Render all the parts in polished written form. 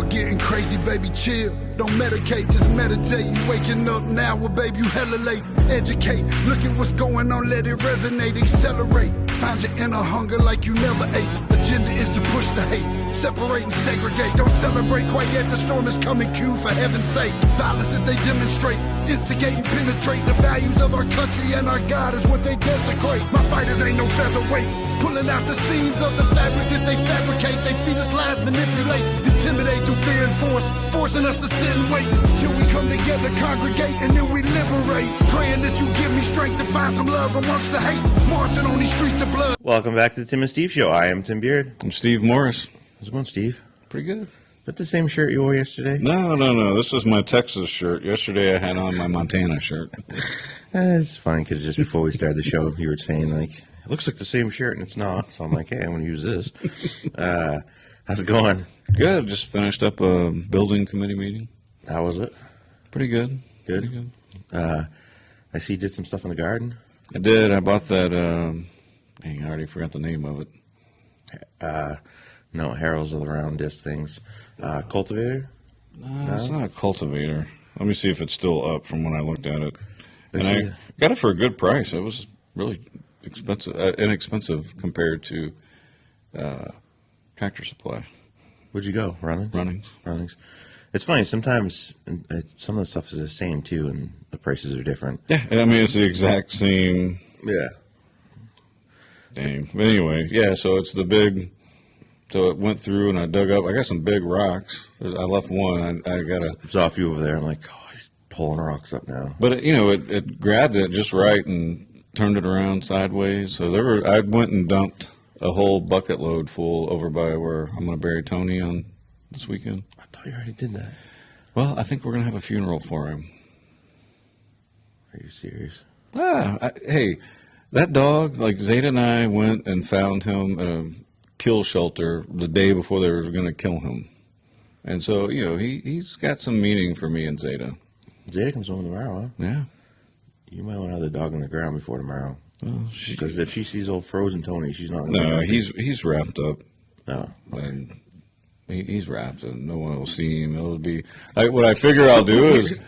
start getting crazy, baby, chill. Don't medicate, just meditate. You waking up now, well, baby, you hella late. Educate, look at what's going on, let it resonate, accelerate. Find your inner hunger like you never ate. Agenda is to push the hate, separate and segregate. Don't celebrate quite yet, the storm is coming, Q, for heaven's sake. Violence that they demonstrate, instigate and penetrate. The values of our country and our God is what they desecrate. My fighters ain't no featherweight, pulling out the seams of the fabric that they fabricate. They feed us lies, manipulate, intimidate through fear and force, forcing us to sit and wait till we come together, congregate, and then we liberate. Praying that you give me strength to find some love amongst the hate, marching on these streets of blood. Welcome back to the Tim and Steve Show. I am Tim Beard. I'm Steve Morris. How's it going, Steve? Pretty good. Is that the same shirt you wore yesterday? No. This is my Texas shirt. Yesterday I had on my Montana shirt. It's funny because just before we started the show, you were saying, like, it looks like the same shirt, and it's not. So I'm like, hey, I'm going to use this. How's it going? Good. Just finished up a building committee meeting. How was it? Pretty good. Good? Pretty good. I see you did some stuff in the garden. I did. I bought that, I already forgot the name of it. No, Harold's of the round disc things. Cultivator? No, it's not a cultivator. Let me see if it's still up from when I looked at it. And I got it for a good price. It was really inexpensive compared to Tractor Supply. Where'd you go? Runnings. It's funny. Sometimes some of the stuff is the same, too, and the prices are different. Yeah, I mean, it's the exact same. Yeah. Dang. But anyway, yeah, so it's the big. So it went through and I dug up. I got some big rocks. I left one. I got a. Saw a few over there. I'm like, oh, he's pulling rocks up now. But it grabbed it just right and turned it around sideways. So I went and dumped a whole bucket load full over by where I'm going to bury Tony on this weekend. I thought you already did that. Well, I think we're going to have a funeral for him. Are you serious? Hey, that dog, like Zeta and I went and found him at a kill shelter the day before they were going to kill him. And so, he's got some meaning for me and Zeta. Zeta comes home tomorrow, huh? Yeah. You might want to have the dog on the ground before tomorrow. Well, because if she sees old frozen Tony, she's not going to. No, he's wrapped up. No. And he's wrapped, and no one will see him. It'll be what I figure I'll do is,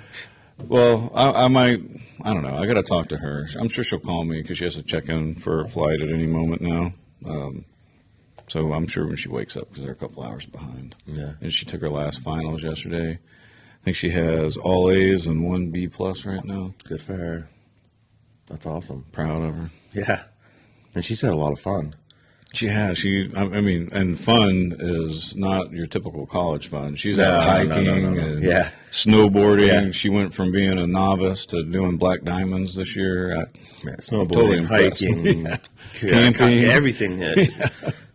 well, I might. I don't know. I got to talk to her. I'm sure she'll call me because she has to check in for a flight at any moment now. So I'm sure when she wakes up, because they're a couple hours behind. Yeah. And she took her last finals yesterday. I think she has all A's and 1 B+ right now. Good for her. That's awesome. Proud of her. Yeah. And she's had a lot of fun. She has. And fun is not your typical college fun. She's out hiking and snowboarding. Yeah. She went from being a novice to doing black diamonds this year. Snowboarding, totally hiking, camping, everything.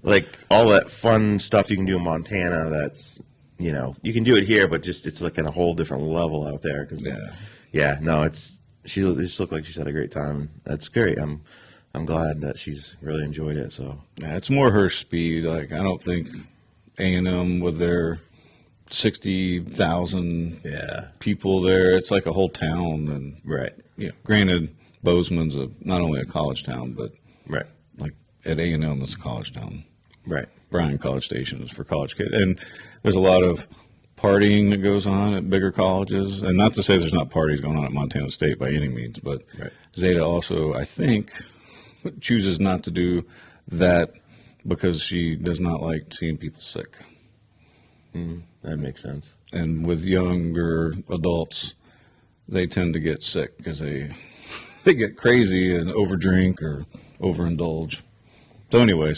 Like all that fun stuff you can do in Montana. That's you can do it here, but just it's like at a whole different level out there. She just looked like she's had a great time. That's great. I'm glad that she's really enjoyed it. So yeah, it's more her speed. Like I don't think A&M with their 60,000 people there. It's like a whole town. And right. Granted, Bozeman's not only a college town, but right. Like at A&M, it's a college town. Right. Bryan College Station is for college kids, and there's a lot of partying that goes on at bigger colleges. And not to say there's not parties going on at Montana State by any means, but Zeta also, I think, chooses not to do that because she does not like seeing people sick. That makes sense. And with younger adults, they tend to get sick because they get crazy and overdrink or overindulge. So anyway,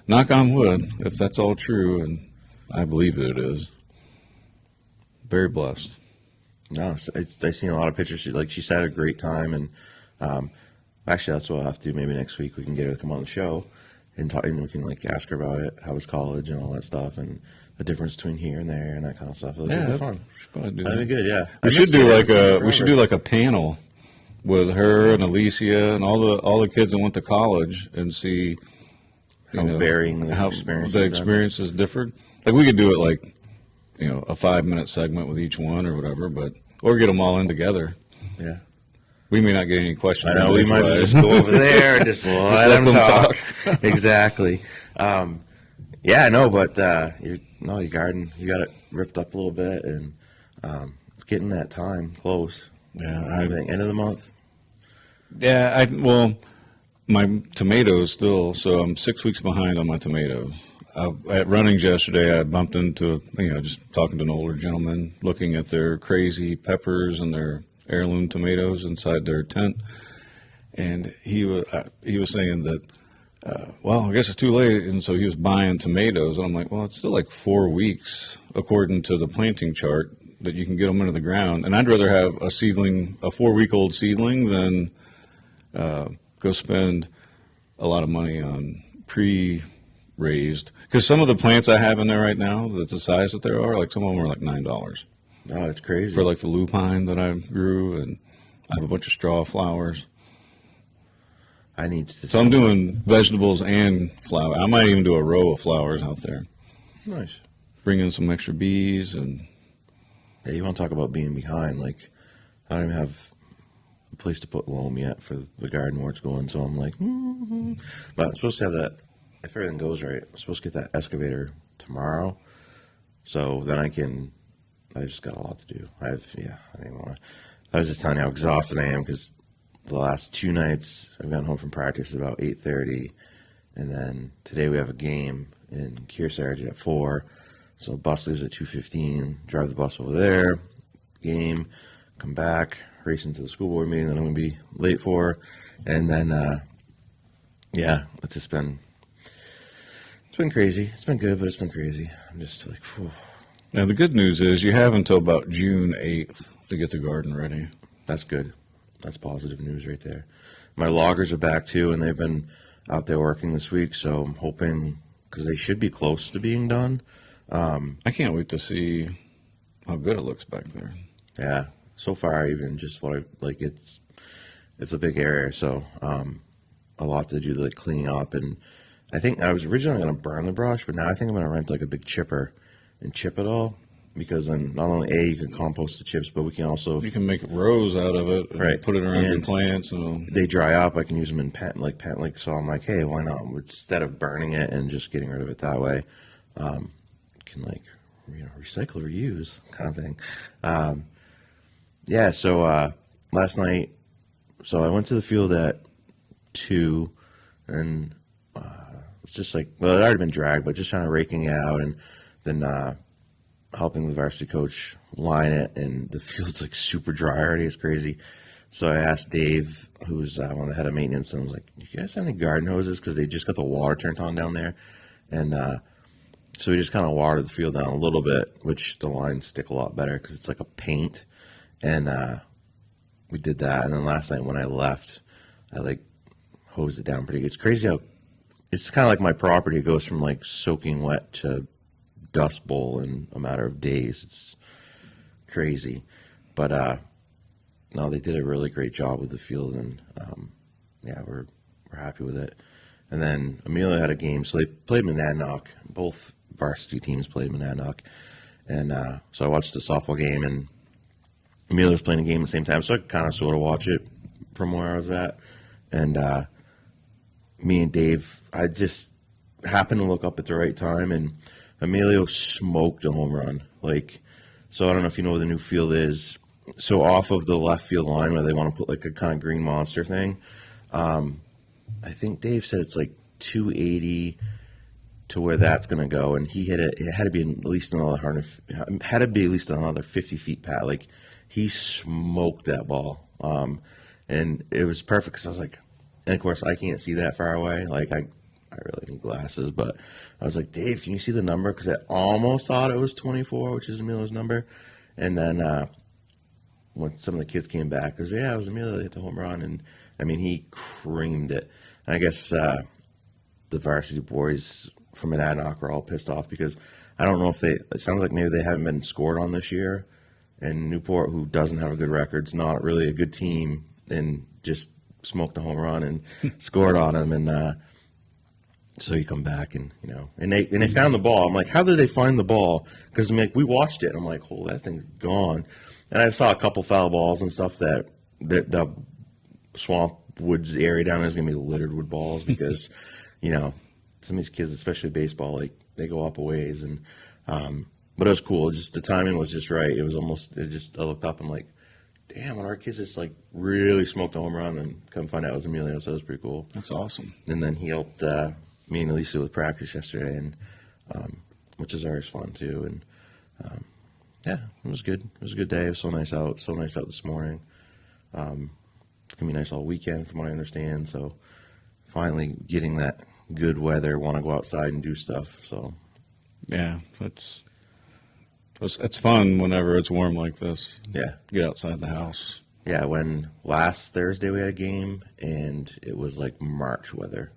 knock on wood, if that's all true, and I believe that it is. Very blessed. No, I've seen a lot of pictures. She's had a great time, and actually, that's what I'll have to do. Maybe next week we can get her to come on the show and talk, and we can ask her about it, how was college, and all that stuff, and the difference between here and there, and that kind of stuff. It'll be fun. That'd be good. Yeah, we should do like a panel with her and Alicia and all the kids that went to college and see how varying the experiences differed. Like we could do it a 5-minute segment with each one or whatever, or get them all in together. Yeah. We may not get any questions. I know, we might just go over there and just let them talk. Exactly. But No, your garden, you got it ripped up a little bit, and it's getting that time close. Yeah, I think end of the month. yeah. Well, my tomatoes still. So I'm 6 weeks behind on my tomatoes. At runnings yesterday, I bumped into just talking to an older gentleman, looking at their crazy peppers and their heirloom tomatoes inside their tent, and he was saying that. Well, I guess it's too late, and so he was buying tomatoes, and I'm like, well, it's still like 4 weeks according to the planting chart that you can get them into the ground, and I'd rather have a 4-week-old seedling than go spend a lot of money on pre-raised. Because some of the plants I have in there right now, that's the size that there are, like some of them are like $9 Oh, that's crazy. for like the lupine that I grew, and I have a bunch of straw flowers. I need to. So I'm doing vegetables and flower. I might even do a row of flowers out there. Nice. Bring in some extra bees and. Yeah, you want to talk about being behind? Like, I don't even have a place to put loam yet for the garden where it's going. So I'm like, but I'm supposed to have that. If everything goes right, I'm supposed to get that excavator tomorrow. So then I just got a lot to do. I didn't want to. I was just telling you how exhausted I am because the last 2 nights I've gotten home from practice at about 8:30, and then today we have a game in Kearsarge at 4. So bus leaves at 2:15. Drive the bus over there, game, come back, race into the school board meeting that I'm going to be late for, and then it's been crazy. It's been good, but it's been crazy. I'm just like, whew. Now the good news is you have until about June 8th to get the garden ready. That's good. That's positive news right there. My loggers are back too, and they've been out there working this week. So I'm hoping, because they should be close to being done. I can't wait to see how good it looks back there. Yeah. So far, even just what I like, it's a big area, so a lot to do, like cleaning up. And I think I was originally going to burn the brush, but now I think I'm going to rent like a big chipper and chip it all. Because then not only you can compost the chips, but we can also You can make rows out of it, and Right. put it around your And plants, and they dry up. I can use them in pen. So I'm like, hey, why not? Instead of burning it and just getting rid of it that way, can recycle, reuse kind of thing. So last night, so I went to the field at 2, and it's just like, well, it had already been dragged, but just kind of raking it out, and then helping the varsity coach line it, and the field's like super dry already. It's crazy. So I asked Dave, who's one of the head of maintenance, and I was like, "You guys have any garden hoses?" Because they just got the water turned on down there, and so we just kind of watered the field down a little bit, which the lines stick a lot better because it's like a paint, and we did that. And then last night when I left, I like hosed it down pretty good. It's crazy how it's kind of like my property. It goes from like soaking wet to Dust Bowl in a matter of days. It's crazy, but no, they did a really great job with the field, and we're happy with it. And then Amelia had a game, so they played Monadnock. Both varsity teams played Monadnock, and so I watched the softball game, and Amelia was playing a game at the same time, so I could kind of sort of watch it from where I was at. And me and Dave, I just happened to look up at the right time, and Emilio smoked a home run. So I don't know if you know where the new field is. So off of the left field line where they want to put like a kind of green monster thing, I think Dave said it's like 280 to where that's going to go, and he hit it. It had to be at least another 50 feet pat. Like, he smoked that ball, and it was perfect because I was like, and of course I can't see that far away. Like I really need glasses, but I was like, Dave, can you see the number? Because I almost thought it was 24, which is Emilio's number. And then when some of the kids came back, because it was Emilio that hit the home run, and I mean, he creamed it. And I guess the varsity boys from Monadnock are all pissed off because I don't know if it sounds like maybe they haven't been scored on this year, and Newport, who doesn't have a good record, is not really a good team, and just smoked a home run and scored on him. And so you come back, and they found the ball. I'm like, how did they find the ball? Because we watched it, and I'm like, oh, that thing's gone. And I saw a couple foul balls and stuff that the Swamp Woods area down there is going to be littered with balls because, some of these kids, especially baseball, like they go up a ways. And But it was cool. Just the timing was just right. It was almost. I looked up and I'm like, damn, one of our kids just like really smoked a home run, and come find out it was Emilio. So it was pretty cool. That's awesome. And then he helped me and Elisa with practice yesterday, and which is always fun too. And yeah, it was good. It was a good day. It was so nice out. So nice out this morning. It's gonna be nice all weekend, from what I understand. So finally getting that good weather. Want to go outside and do stuff. So yeah, it's fun whenever it's warm like this. Yeah, Get outside the house. yeah. When last Thursday we had a game, and it was like March weather,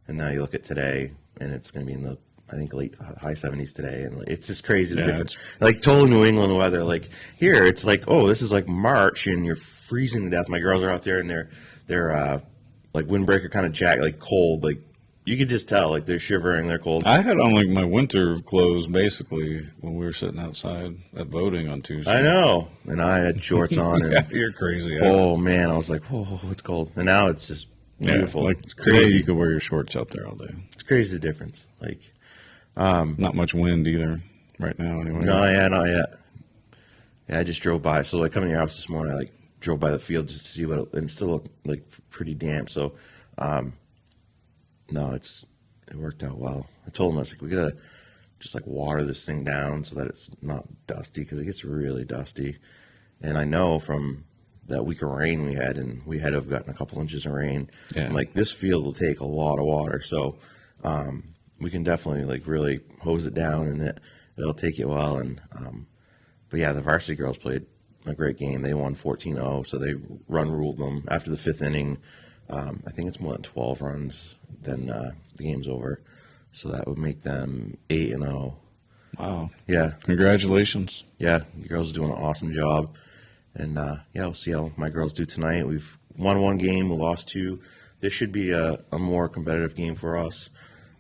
and now you look at today, and it's gonna be in the, I think, high 70s today, and it's just crazy the difference. Like total New England weather. Like here, it's like, oh, this is like March, and you're freezing to death. My girls are out there, and they're like windbreaker kind of jacket, like cold. Like you could just tell, like they're shivering, they're cold. I had on like my winter clothes basically when we were sitting outside at voting on Tuesday. I know, and I had shorts on. And, Yeah, you're crazy. Oh man, I was like, oh, it's cold, and now it's just beautiful. Yeah, like it's today crazy. you could wear your shorts out there all day. It's crazy the difference. Like. Not much wind either right now anyway. No, yeah, not yet. Yeah, I just drove by. So like coming to your house this morning, I like drove by the field just to see what and it still looked like pretty damp. So, no, it worked out well. I told him, I was like, we gotta just like water this thing down so that it's not dusty, because it gets really dusty. And I know from that week of rain we had, and we had to have gotten a couple inches of rain. Yeah. I'm like, this field will take a lot of water. So, we can definitely like really hose it down, and it'll take it well. And but yeah, the varsity girls played a great game. They won 14-0, so they ruled them after the fifth inning. I think it's more than 12 runs. Then the game's over, so that would make them 8-0. Wow! Yeah, Congratulations. yeah, you girls are doing an awesome job. And yeah, we'll see how my girls do tonight. We've won one game, we lost two. This should be a more competitive game for us.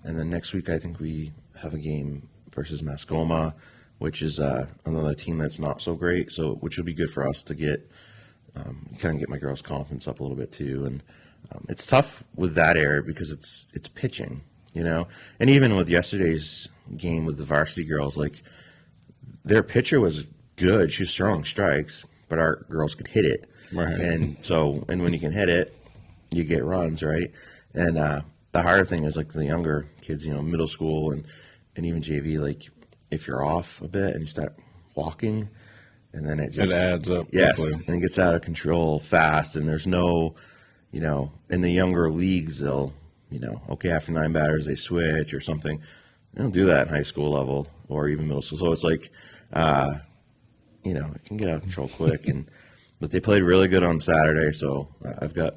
And then next week, I think we have a game versus Mascoma, which is another team that's not so great. So, which will be good for us to get kind of get my girls' confidence up a little bit too. And it's tough with that area because it's pitching, you know. And even with yesterday's game with the varsity girls, like their pitcher was good. She was throwing strikes, but our girls could hit it. Right. And when you can hit it, you get runs, right? And the harder thing is like the younger kids, you know, middle school and even JV, like if you're off a bit and you start walking, and then it adds up. Yes, quickly. and it gets out of control fast, and there's no, you know, in the younger leagues, they'll, you know, okay, after 9 batters they switch or something. They don't do that in high school level or even middle school. So it's like, you know, it can get out of control quick. But they played really good on Saturday, so I've got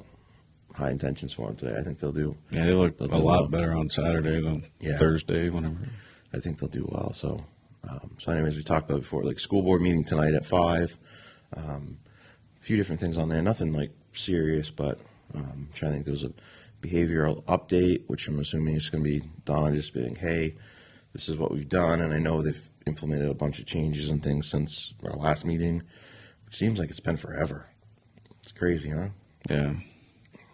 high intentions for them today. I think they'll do. Yeah, they look they'll a do lot well. better on Saturday than Yeah. Thursday, whenever. I think they'll do well. So, anyways, we talked about before, like school board meeting tonight at 5. A few different things on there. Nothing like serious, but I'm trying to think. There was a behavioral update, which I'm assuming is going to be Donna just being, hey, this is what we've done, and I know they've implemented a bunch of changes and things since our last meeting, which seems like it's been forever. It's crazy, huh? Yeah.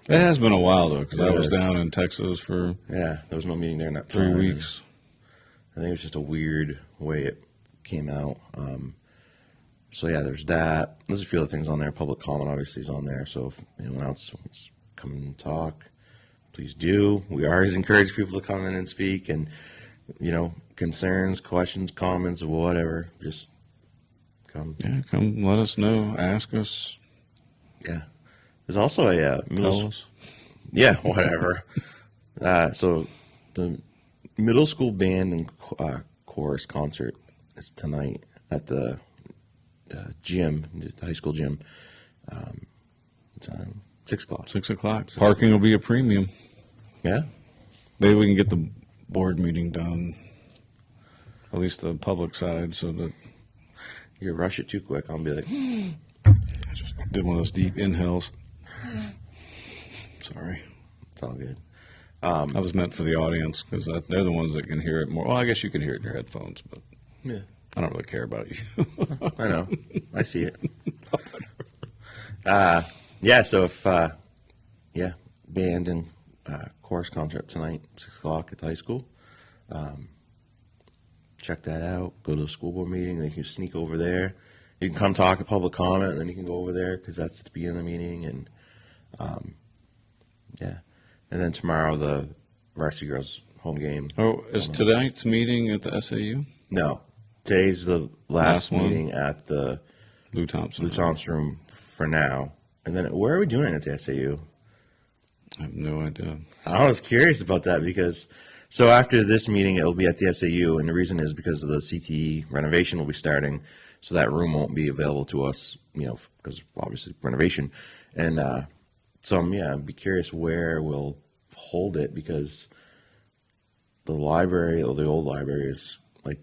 It has been a while, though, because I It was is. down in Texas for Yeah, there was no meeting there in that 3 time. weeks. I think it was just a weird way it came out. So yeah, there's that. There's a few other things on there. Public comment obviously is on there. So if anyone else wants to come and talk, please do. We always encourage people to come in and speak, and you know, concerns, questions, comments, whatever. Just come. Yeah, come let us know. Ask us. Yeah. There's also a Tell us. Yeah, whatever. So the middle school band and chorus concert is tonight at the gym, the high school gym. It's 6 o'clock. 6 o'clock. Parking will be a premium. Yeah. Maybe we can get the board meeting done, at least the public side, so that You rush it too quick, I'll be like, I just did one of those deep inhales. Sorry. it's all good. I was meant for the audience because they're the ones that can hear it more. Well, I guess you can hear it in your headphones, but Yeah. I don't really care about you. I know. I see it. Yeah, so if, band and chorus concert tonight, 6 o'clock at the high school. check that out. Go to the school board meeting. Then you can sneak over there. You can come talk at public comment, and then you can go over there because that's at the beginning of the meeting. And yeah, and then tomorrow the varsity girls home game. Oh, is tonight's meeting at the SAU? No, today's the last one? meeting at the Lou Thompson. room for now. And then where are we doing at the SAU? I have no idea. I was curious about that because so after this meeting, it'll be at the SAU, and the reason is because of the CTE renovation will be starting, so that room won't be available to us, because obviously renovation. And so I'd be curious where we'll hold it because the library or the old library is like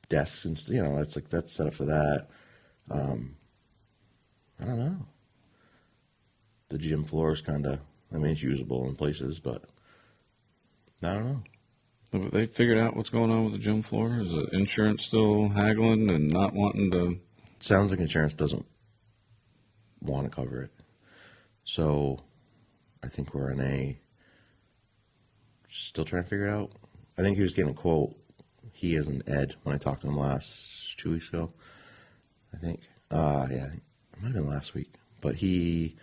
desks and that's set up for that. I don't know. The gym floor is it's usable in places, but I don't know. Have they figured out what's going on with the gym floor? Is the insurance still haggling and not wanting to? Sounds like insurance doesn't want to cover it. So I think we're still trying to figure it out. I think he was getting a quote. He is an Ed when I talked to him 2 weeks ago. I think. It might have been last week. But he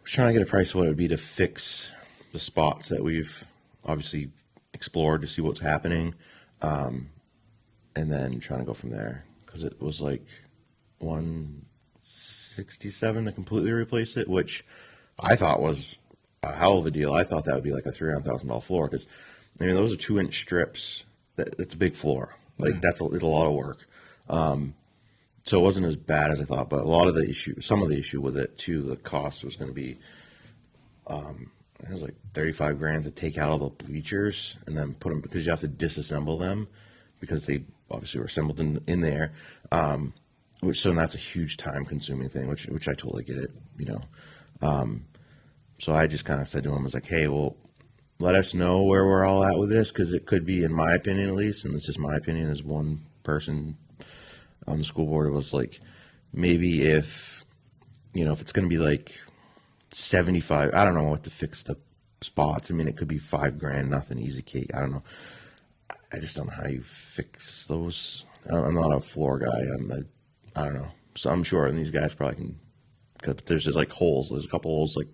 was trying to get a price of what it would be to fix the spots that we've obviously explored to see what's happening, and then trying to go from there because it was like $167 to completely replace it, which I thought was a hell of a deal. I thought that would be like a $300,000 floor because those are 2-inch strips. That's a big floor. Like it's a lot of work. So it wasn't as bad as I thought, but some of the issue with it too, the cost was going to be. It was like $35,000 to take out all the bleachers and then put them because you have to disassemble them because they obviously were assembled in there. So that's a huge time consuming thing, which I totally get it, So I just kind of said to him, I was like, hey, well, let us know where we're all at with this because it could be, in my opinion at least, and this is my opinion as one person on the school board, it was like maybe if it's going to be like 75, I don't know what to fix the spots. It could be $5,000, nothing, easy cake. I don't know. I just don't know how you fix those. I'm not a floor guy. I don't know. So I'm sure these guys probably can. Cause there's just like holes. There's a couple holes like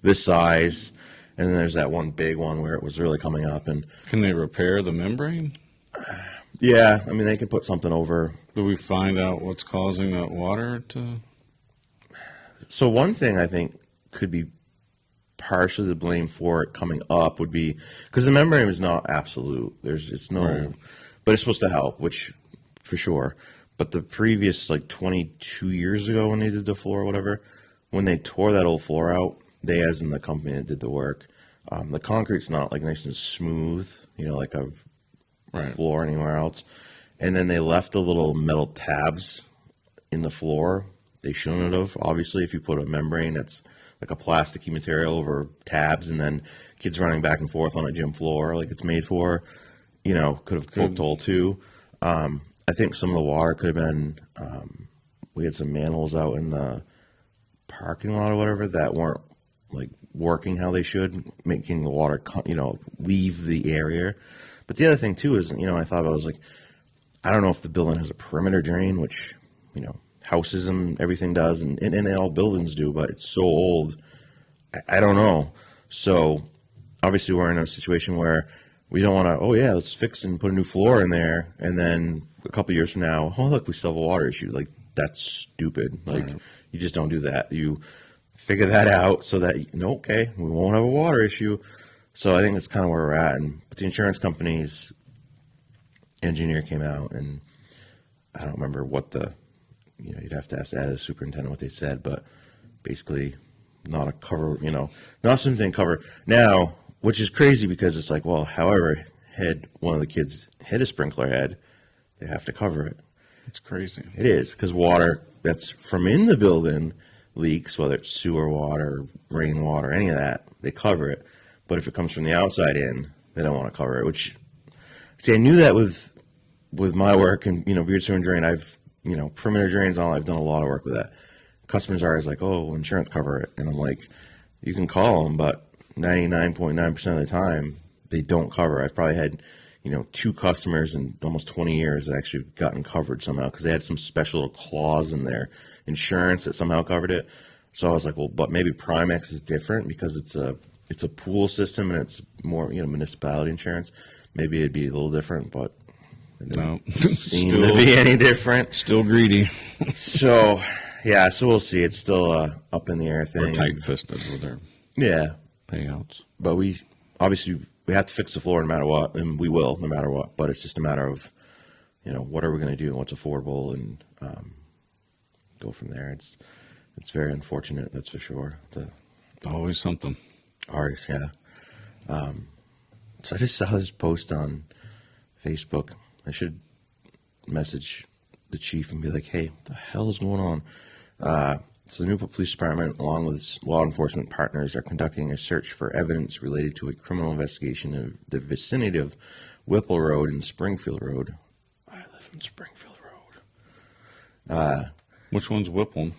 this size, and then there's that one big one where it was really coming up. And can they repair the membrane? Yeah, they can put something over. Do we find out what's causing that water to? So one thing I think could be partially the blame for it coming up would be because the membrane is not absolute. But it's supposed to help, which for sure. But the previous 22 years ago when they did the floor or whatever, when they tore that old floor out, they, as in the company that did the work, the concrete's not nice and smooth, like a floor anywhere else. And then they left the little metal tabs in the floor. They shouldn't have. Obviously, if you put a membrane that's like a plasticky material over tabs, and then kids running back and forth on a gym floor like it's made for, could have poked a hole too. I think some of the water could have been, we had some manholes out in the parking lot or whatever that weren't working how they should, making the water, leave the area. But the other thing too is, I thought about was I don't know if the building has a perimeter drain, which, houses and everything does, and all buildings do, but it's so old. I don't know. So obviously we're in a situation where we don't want to, let's fix and put a new floor in there. And then a couple of years from now, look, we still have a water issue. That's stupid. You just don't do that. You figure that out so that, okay, we won't have a water issue. So I think that's kind of where we're at. But the insurance company's engineer came out, and I don't remember what you'd have to ask that as superintendent what they said, but basically not a cover, not something cover. Now, which is crazy because it's however one of the kids hit a sprinkler head, they have to cover it. It's crazy. It is, because water that's from in the building leaks, whether it's sewer water, rainwater, any of that, they cover it. But if it comes from the outside in, they don't want to cover it, which, see, I knew that with my work and, beard sewer and drain, I've, perimeter drains and all, I've done a lot of work with that. Customers are always like, oh, insurance cover it. And I'm like, you can call them, but 99.9% of the time, they don't cover. I've probably had 2 customers in almost 20 years that actually gotten covered somehow because they had some special clause in their insurance that somehow covered it. So I was like, well, but maybe Primex is different because it's a pool system and it's more, municipality insurance. Maybe it'd be a little different, but it No, didn't seem to be any different. Still greedy. So, yeah, so we'll see. It's still up in the air thing. Or tight-fisted with their Yeah. payouts. But we have to fix the floor no matter what, and we will no matter what. But it's just a matter of, what are we going to do and what's affordable and go from there. It's very unfortunate, that's for sure. Always something. Ours, yeah. So I just saw this post on Facebook. I should message the chief and be like, hey, what the hell is going on? So the Newport Police Department, along with its law enforcement partners, are conducting a search for evidence related to a criminal investigation of the vicinity of Whipple Road and Springfield Road. I live in Springfield Road. Which one's Whipple?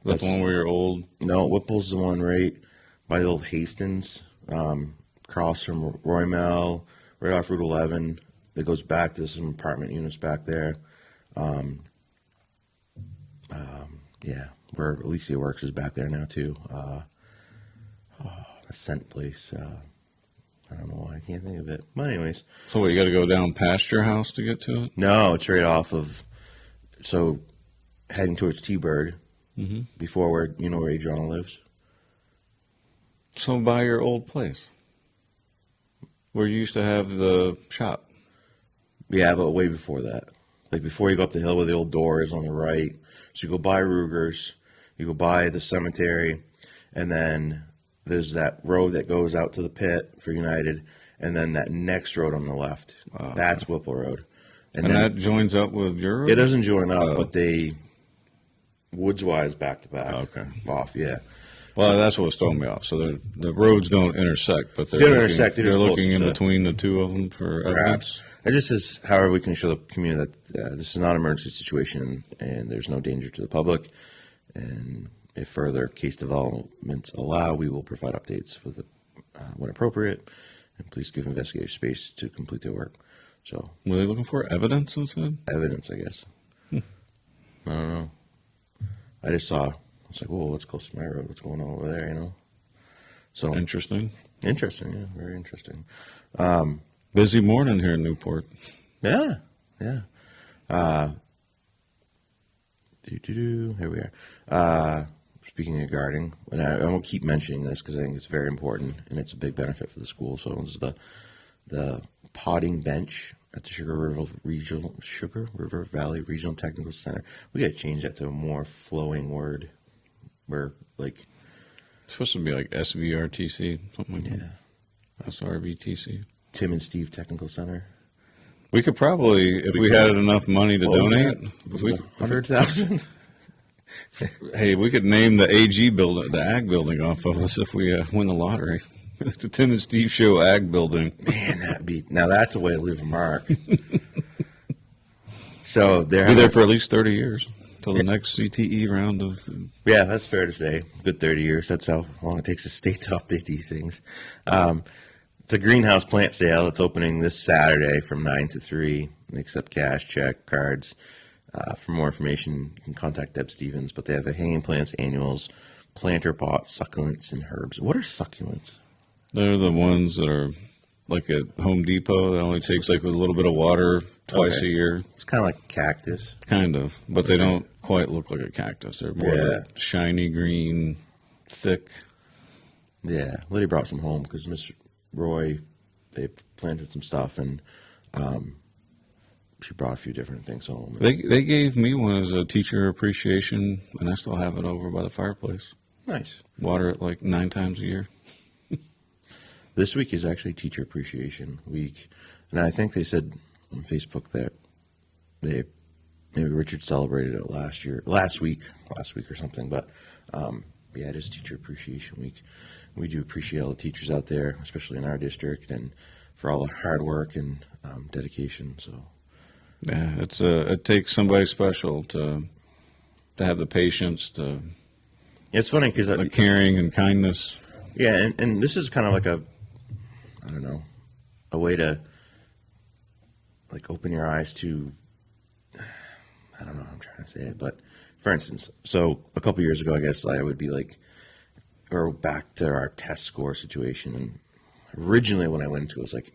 That's the one where you're old? No, Whipple's the one right by the old Hastings, across from Roymel, right off Route 11. That goes back to some apartment units back there. Yeah, where Alicia works is back there now too. A scent place. I don't know why I can't think of it. But anyways. So what, you got to go down past your house to get to it? No, it's right off of, so heading towards T-Bird, before where Adriana lives. So by your old place, where you used to have the shop. Yeah, but way before that. Like before you go up the hill where the old door is on the right. So you go by Ruger's, you go by the cemetery, and then there's that road that goes out to the pit for United, and then that next road on the left. That's Whipple Road. And that joins up with your road? It doesn't join up, but they, woods-wise, back to back. Okay. Off, yeah. Well, that's what was throwing me off. So the roads don't intersect, but they're They're looking in to between the two of them for evidence. It just is, however, we can show the community that this is not an emergency situation and there's no danger to the public. And if further case developments allow, we will provide updates with when appropriate. And please give investigators space to complete their work. So, were they looking for evidence instead? Evidence, I guess. I don't know. I just saw. I was like, "Whoa, let's close to my road. What's going on over there?" So interesting. Interesting, yeah, very interesting. Busy morning here in Newport. Yeah. Here we are. Speaking of guarding, and I won't keep mentioning this because I think it's very important and it's a big benefit for the school. So this is the potting bench at the Sugar River Valley Regional Technical Center. We got to change that to a more flowing word. Where it's supposed to be like SVRTC, something like that. SRVTC. Tim and Steve Technical Center. We could probably, if we had enough money to donate, 100,000. Hey, we could name the AG building, the Ag building, off of us if we win the lottery. It's a Tim and Steve Show Ag building. Man, now that's a way to leave a mark. So they're be there for at least 30 years till the next CTE round of. Yeah, that's fair to say. Good 30 years. That's how long it takes the state to update these things. It's a greenhouse plant sale. It's opening this Saturday from 9 to 3. They accept cash, check, cards. For more information, you can contact Deb Stevens. But they have a hanging plants, annuals, planter pots, succulents, and herbs. What are succulents? They're the ones that are like at Home Depot. That only takes like a little bit of water twice a year. It's kind of like cactus. Kind of, but they don't quite look like a cactus. They're more like shiny green, thick. Yeah, Liddy brought some home because Mr. Roy, they planted some stuff, and she brought a few different things home. They gave me one as a teacher appreciation, and I still have it over by the fireplace. Nice. Water it like 9 times a year. This week is actually Teacher Appreciation Week, and I think they said on Facebook that maybe Richard celebrated it last week or something. But yeah, it is Teacher Appreciation Week. We do appreciate all the teachers out there, especially in our district, and for all the hard work and dedication. So yeah, it takes somebody special to have the patience to. It's funny because the caring and kindness. Yeah, and this is kind of like a way to like open your eyes to, I don't know how I'm trying to say it, but for instance, so a couple years ago, I guess I would be like, or back to our test score situation. And originally when I went into it, it was like,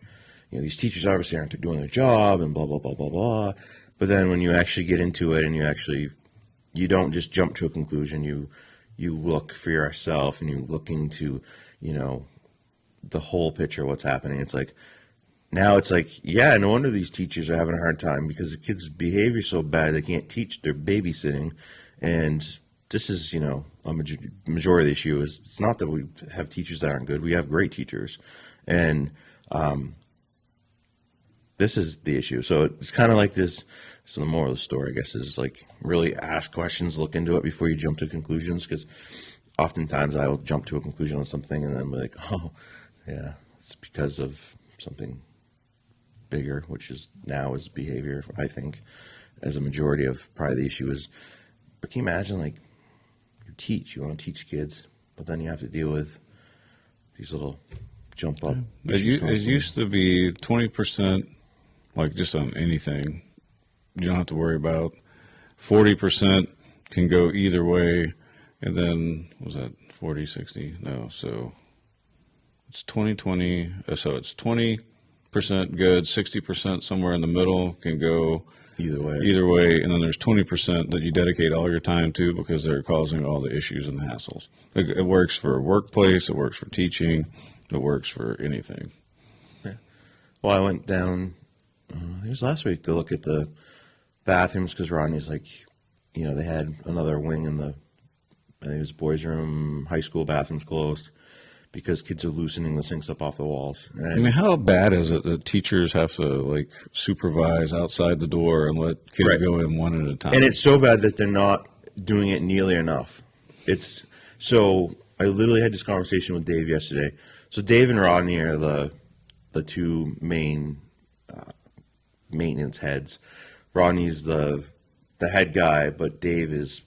these teachers obviously aren't doing their job and blah, blah, blah, blah, blah. But then when you actually get into it and you don't just jump to a conclusion, you look for yourself and you look into, the whole picture of what's happening. It's like, now it's like, yeah, no wonder these teachers are having a hard time because the kids' behavior is so bad they can't teach. They're babysitting. And this is, a majority of the issue is it's not that we have teachers that aren't good. We have great teachers. And this is the issue. So it's kind of like this. So the moral of the story, I guess, is like really ask questions, look into it before you jump to conclusions. Because oftentimes I will jump to a conclusion on something and then be like, oh, yeah, it's because of something bigger, which is now is behavior, I think, as a majority of probably the issue is. But can you imagine, like, you want to teach kids, but then you have to deal with these little jump up. It used to be 20%, like just on anything, you don't have to worry about. 40% can go either way, and then, what was that 40, 60? No, so it's 20, so it's 20% good, 60% somewhere in the middle can go either way, and then there's 20% that you dedicate all your time to because they're causing all the issues and the hassles. It works for workplace, it works for teaching, it works for anything. Yeah. Well, I went down, it was last week, to look at the bathrooms because Rodney's like, they had another wing in the, I think it was boys' room, high school bathrooms closed because kids are loosening the sinks up off the walls. And, I mean, how bad is it that teachers have to, like, supervise outside the door and let kids go in one at a time? And it's so bad that they're not doing it nearly enough. So I literally had this conversation with Dave yesterday. So Dave and Rodney are the two main maintenance heads. Rodney's the head guy, but Dave is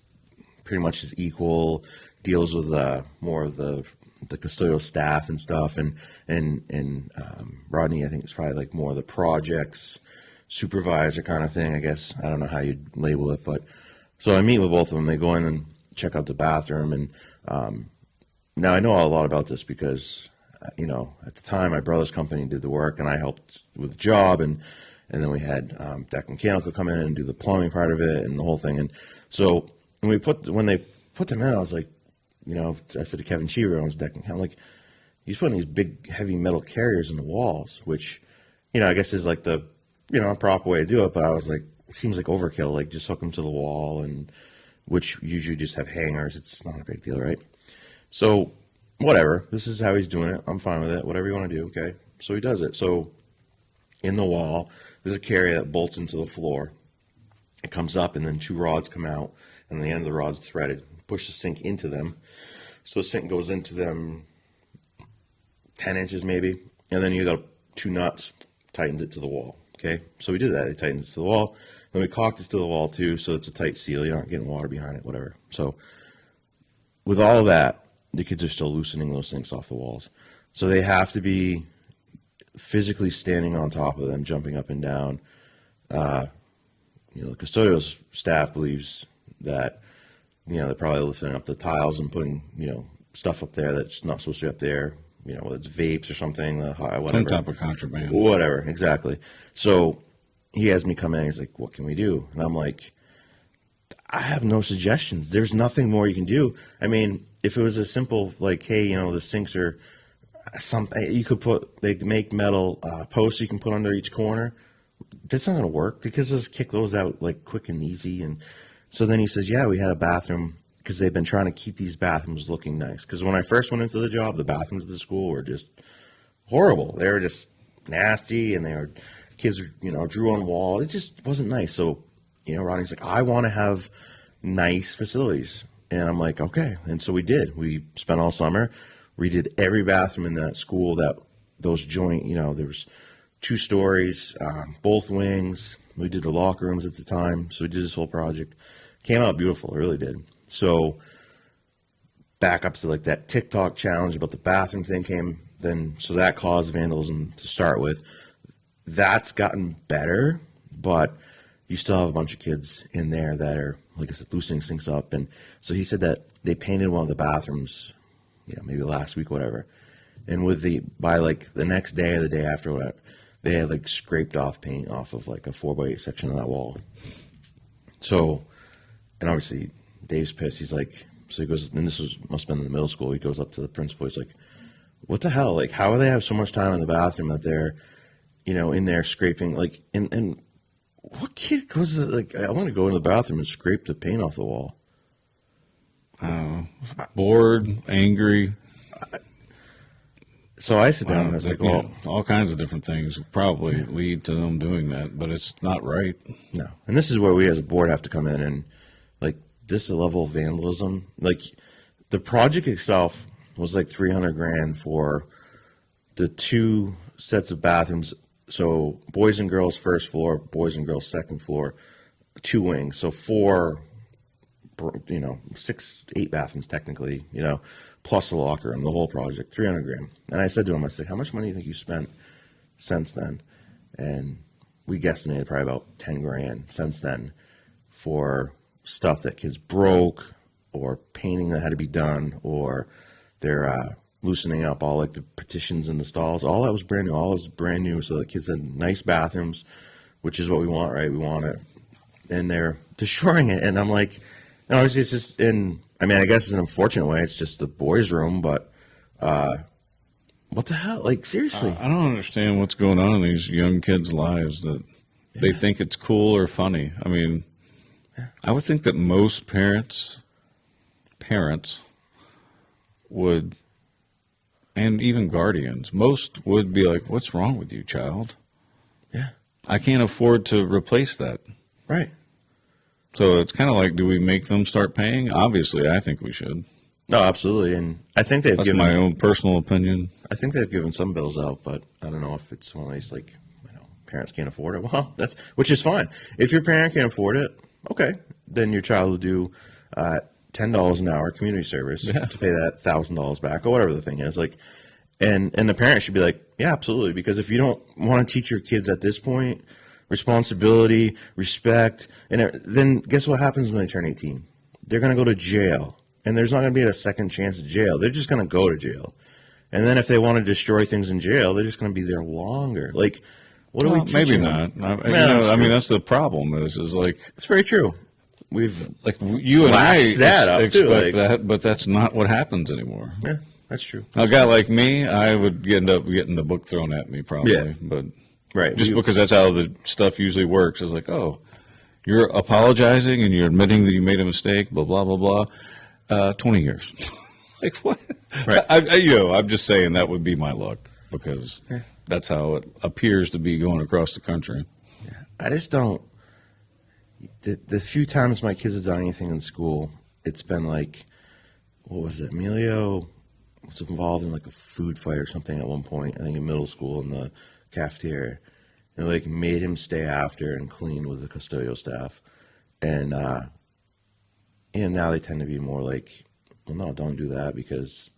pretty much his equal, deals with more of the custodial staff and stuff, and Rodney, I think, is probably like more of the projects supervisor kind of thing, I guess. I don't know how you'd label it, but so I meet with both of them. They go in and check out the bathroom, and now I know a lot about this because at the time my brother's company did the work, and I helped with the job, and then we had Deck Mechanical come in and do the plumbing part of it and the whole thing. And so when they put them in, I was like, I said to Kevin Cheever, I was decking, I'm like, he's putting these big, heavy metal carriers in the walls, which, I guess is like the, proper way to do it. But I was like, it seems like overkill, like just hook them to the wall, and which usually just have hangers. It's not a big deal, right? So whatever, this is how he's doing it. I'm fine with it. Whatever you want to do, okay? So he does it. So in the wall, there's a carrier that bolts into the floor. It comes up, and then two rods come out, and the end of the rod's threaded. Push the sink into them. So the sink goes into them 10 inches maybe, and then you got two nuts, tightens it to the wall. Okay, so we did that. It tightens it to the wall. Then we caulked it to the wall too, so it's a tight seal. You're not getting water behind it, whatever. So with all of that, the kids are still loosening those sinks off the walls. So they have to be physically standing on top of them, jumping up and down. The custodial staff believes that they're probably lifting up the tiles and putting, stuff up there that's not supposed to be up there, whether it's vapes or something, whatever. Some type of contraband. Whatever, exactly. So he has me come in, he's like, what can we do? And I'm like, I have no suggestions. There's nothing more you can do. I mean, if it was a simple, like, hey, the sinks are something, you could they make metal posts you can put under each corner. That's not going to work. The kids will just kick those out, like, quick and easy. And so then he says, yeah, we had a bathroom, because they've been trying to keep these bathrooms looking nice. Because when I first went into the job, the bathrooms at the school were just horrible. They were just nasty, and kids, drew on walls. It just wasn't nice. So, Rodney's like, I want to have nice facilities. And I'm like, okay. And so we did. We spent all summer, redid every bathroom in that school, those joint, there was 2 stories, both wings. We did the locker rooms at the time, so we did this whole project. Came out beautiful, it really did. So back up to like that TikTok challenge about the bathroom thing came then, so that caused vandalism to start with. that's gotten better, but you still have a bunch of kids in there that are, like I said, loosening things up. And so he said that they painted one of the bathrooms, maybe last week, whatever. And by like the next day or the day after, whatever, they had like scraped off paint off of like a 4x8 section of that wall. So, and obviously Dave's pissed. He's like, so he goes, and must have been in the middle school. He goes up to the principal. He's like, what the hell? Like, how do they have so much time in the bathroom that they're, in there scraping? Like, and what kid goes like, I want to go in the bathroom and scrape the paint off the wall? Bored, angry. So I sit down and I was like, well, all kinds of different things probably lead to them doing that, but it's not right. No. And this is where we as a board have to come in and, like, this level of vandalism. Like, the project itself was like $300,000 for the 2 sets of bathrooms. So boys and girls first floor, boys and girls second floor, 2 wings. So 6, 8 bathrooms technically, plus the locker room, the whole project, $300,000. And I said to him, I said, how much money do you think you spent since then? And we guesstimated probably about $10,000 since then for stuff that kids broke, or painting that had to be done, or they're loosening up all like the partitions in the stalls. All that was brand new. All was brand new, so the kids had nice bathrooms, which is what we want, right? We want it. And they're destroying it. And I'm like, obviously it's just I guess it's an unfortunate way. It's just the boys' room, but what the hell? Like, seriously. I don't understand what's going on in these young kids' lives that they think it's cool or funny. I mean, I would think that most parents would, and even guardians, most would be like, what's wrong with you, child? Yeah. I can't afford to replace that. Right. So it's kind of like, do we make them start paying? Obviously, I think we should. No, absolutely. And I think That's my own personal opinion. I think they've given some bills out, but I don't know if it's one of these, like, parents can't afford it. Well, which is fine. If your parent can't afford it, okay, then your child will do $10 an hour community service to pay that $1,000 back, or whatever the thing is. Like, and the parent should be like, yeah, absolutely, because if you don't want to teach your kids at this point responsibility, respect, and then guess what happens when they turn 18? They're going to go to jail, and there's not going to be a second chance at jail. They're just going to go to jail, and then if they want to destroy things in jail, they're just going to be there longer. Like, what are we teaching maybe them? not. I mean, that's the problem. Is like, it's very true. We've you and I expect that, but that's not what happens anymore. Yeah, that's true. A guy like me, I would end up getting the book thrown at me probably. Yeah. But right, just because that's how the stuff usually works. It's like, oh, you're apologizing and you're admitting that you made a mistake. Blah blah blah blah. 20 years. Like what? Right. I'm just saying that would be my luck because that's how it appears to be going across the country. Yeah. I just don't. The few times my kids have done anything in school, it's been like, what was it? Emilio was involved in like a food fight or something at one point, I think in middle school in the cafeteria. And like made him stay after and clean with the custodial staff. And now they tend to be more like, well, no, don't do that, because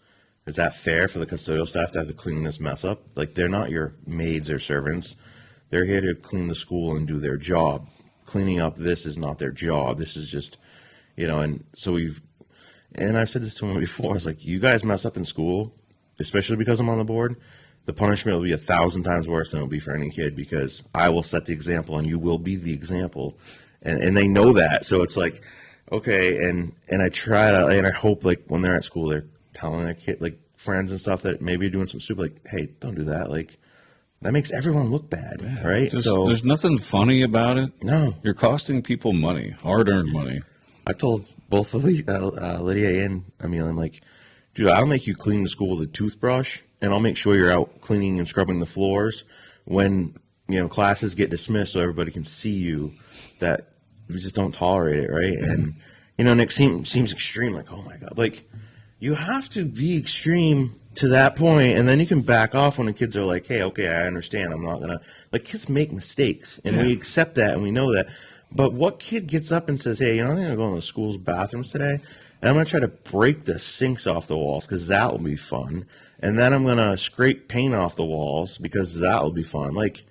is that fair for the custodial staff to have to clean this mess up? Like, they're not your maids or servants. They're here to clean the school and do their job. Cleaning up this is not their job. This is just, and so and I've said this to him before. It's like, you guys mess up in school, especially because I'm on the board, the punishment will be 1,000 times worse than it will be for any kid, because I will set the example and you will be the example. And they know that. So it's like, okay. And I try to, and I hope like when they're at school, they're telling their kid, like friends and stuff, that maybe you're doing some stupid, like, hey, don't do that. Like, that makes everyone look bad, right? So there's nothing funny about it. No. You're costing people money, hard-earned money. I told both of Lydia and Amelia, I'm like, dude, I'll make you clean the school with a toothbrush, and I'll make sure you're out cleaning and scrubbing the floors when, classes get dismissed so everybody can see you, that we just don't tolerate it, right? And, Nick seems extreme, like, oh, my God. Like, you have to be extreme to that point, and then you can back off when the kids are like, hey, okay, I understand. I'm not going to. Like, kids make mistakes, and we accept that, and we know that. But what kid gets up and says, hey, I'm going to go in the school's bathrooms today, and I'm going to try to break the sinks off the walls because that will be fun. And then I'm going to scrape paint off the walls because that will be fun. Like,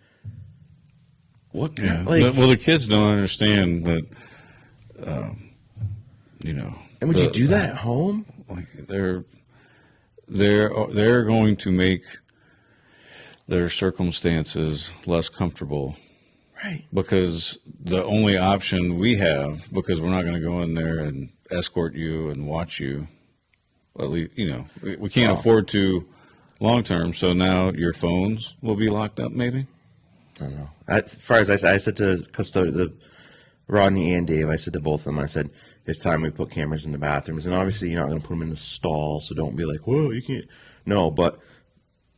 What? Yeah. Like, Well, the kids don't understand that. You know. and would you do that at home? Like they're going to make their circumstances less comfortable. Right. Because the only option we have, because we're not going to go in there and escort you and watch you, at least, you know, we can't afford to long term. So now your phones will be locked up, maybe? I don't know. As far as I said to the Rodney and Dave, I said to both of them, I said, it's time we put cameras in the bathrooms. And obviously you're not going to put them in the stall, so don't be like, whoa, you can't. No, but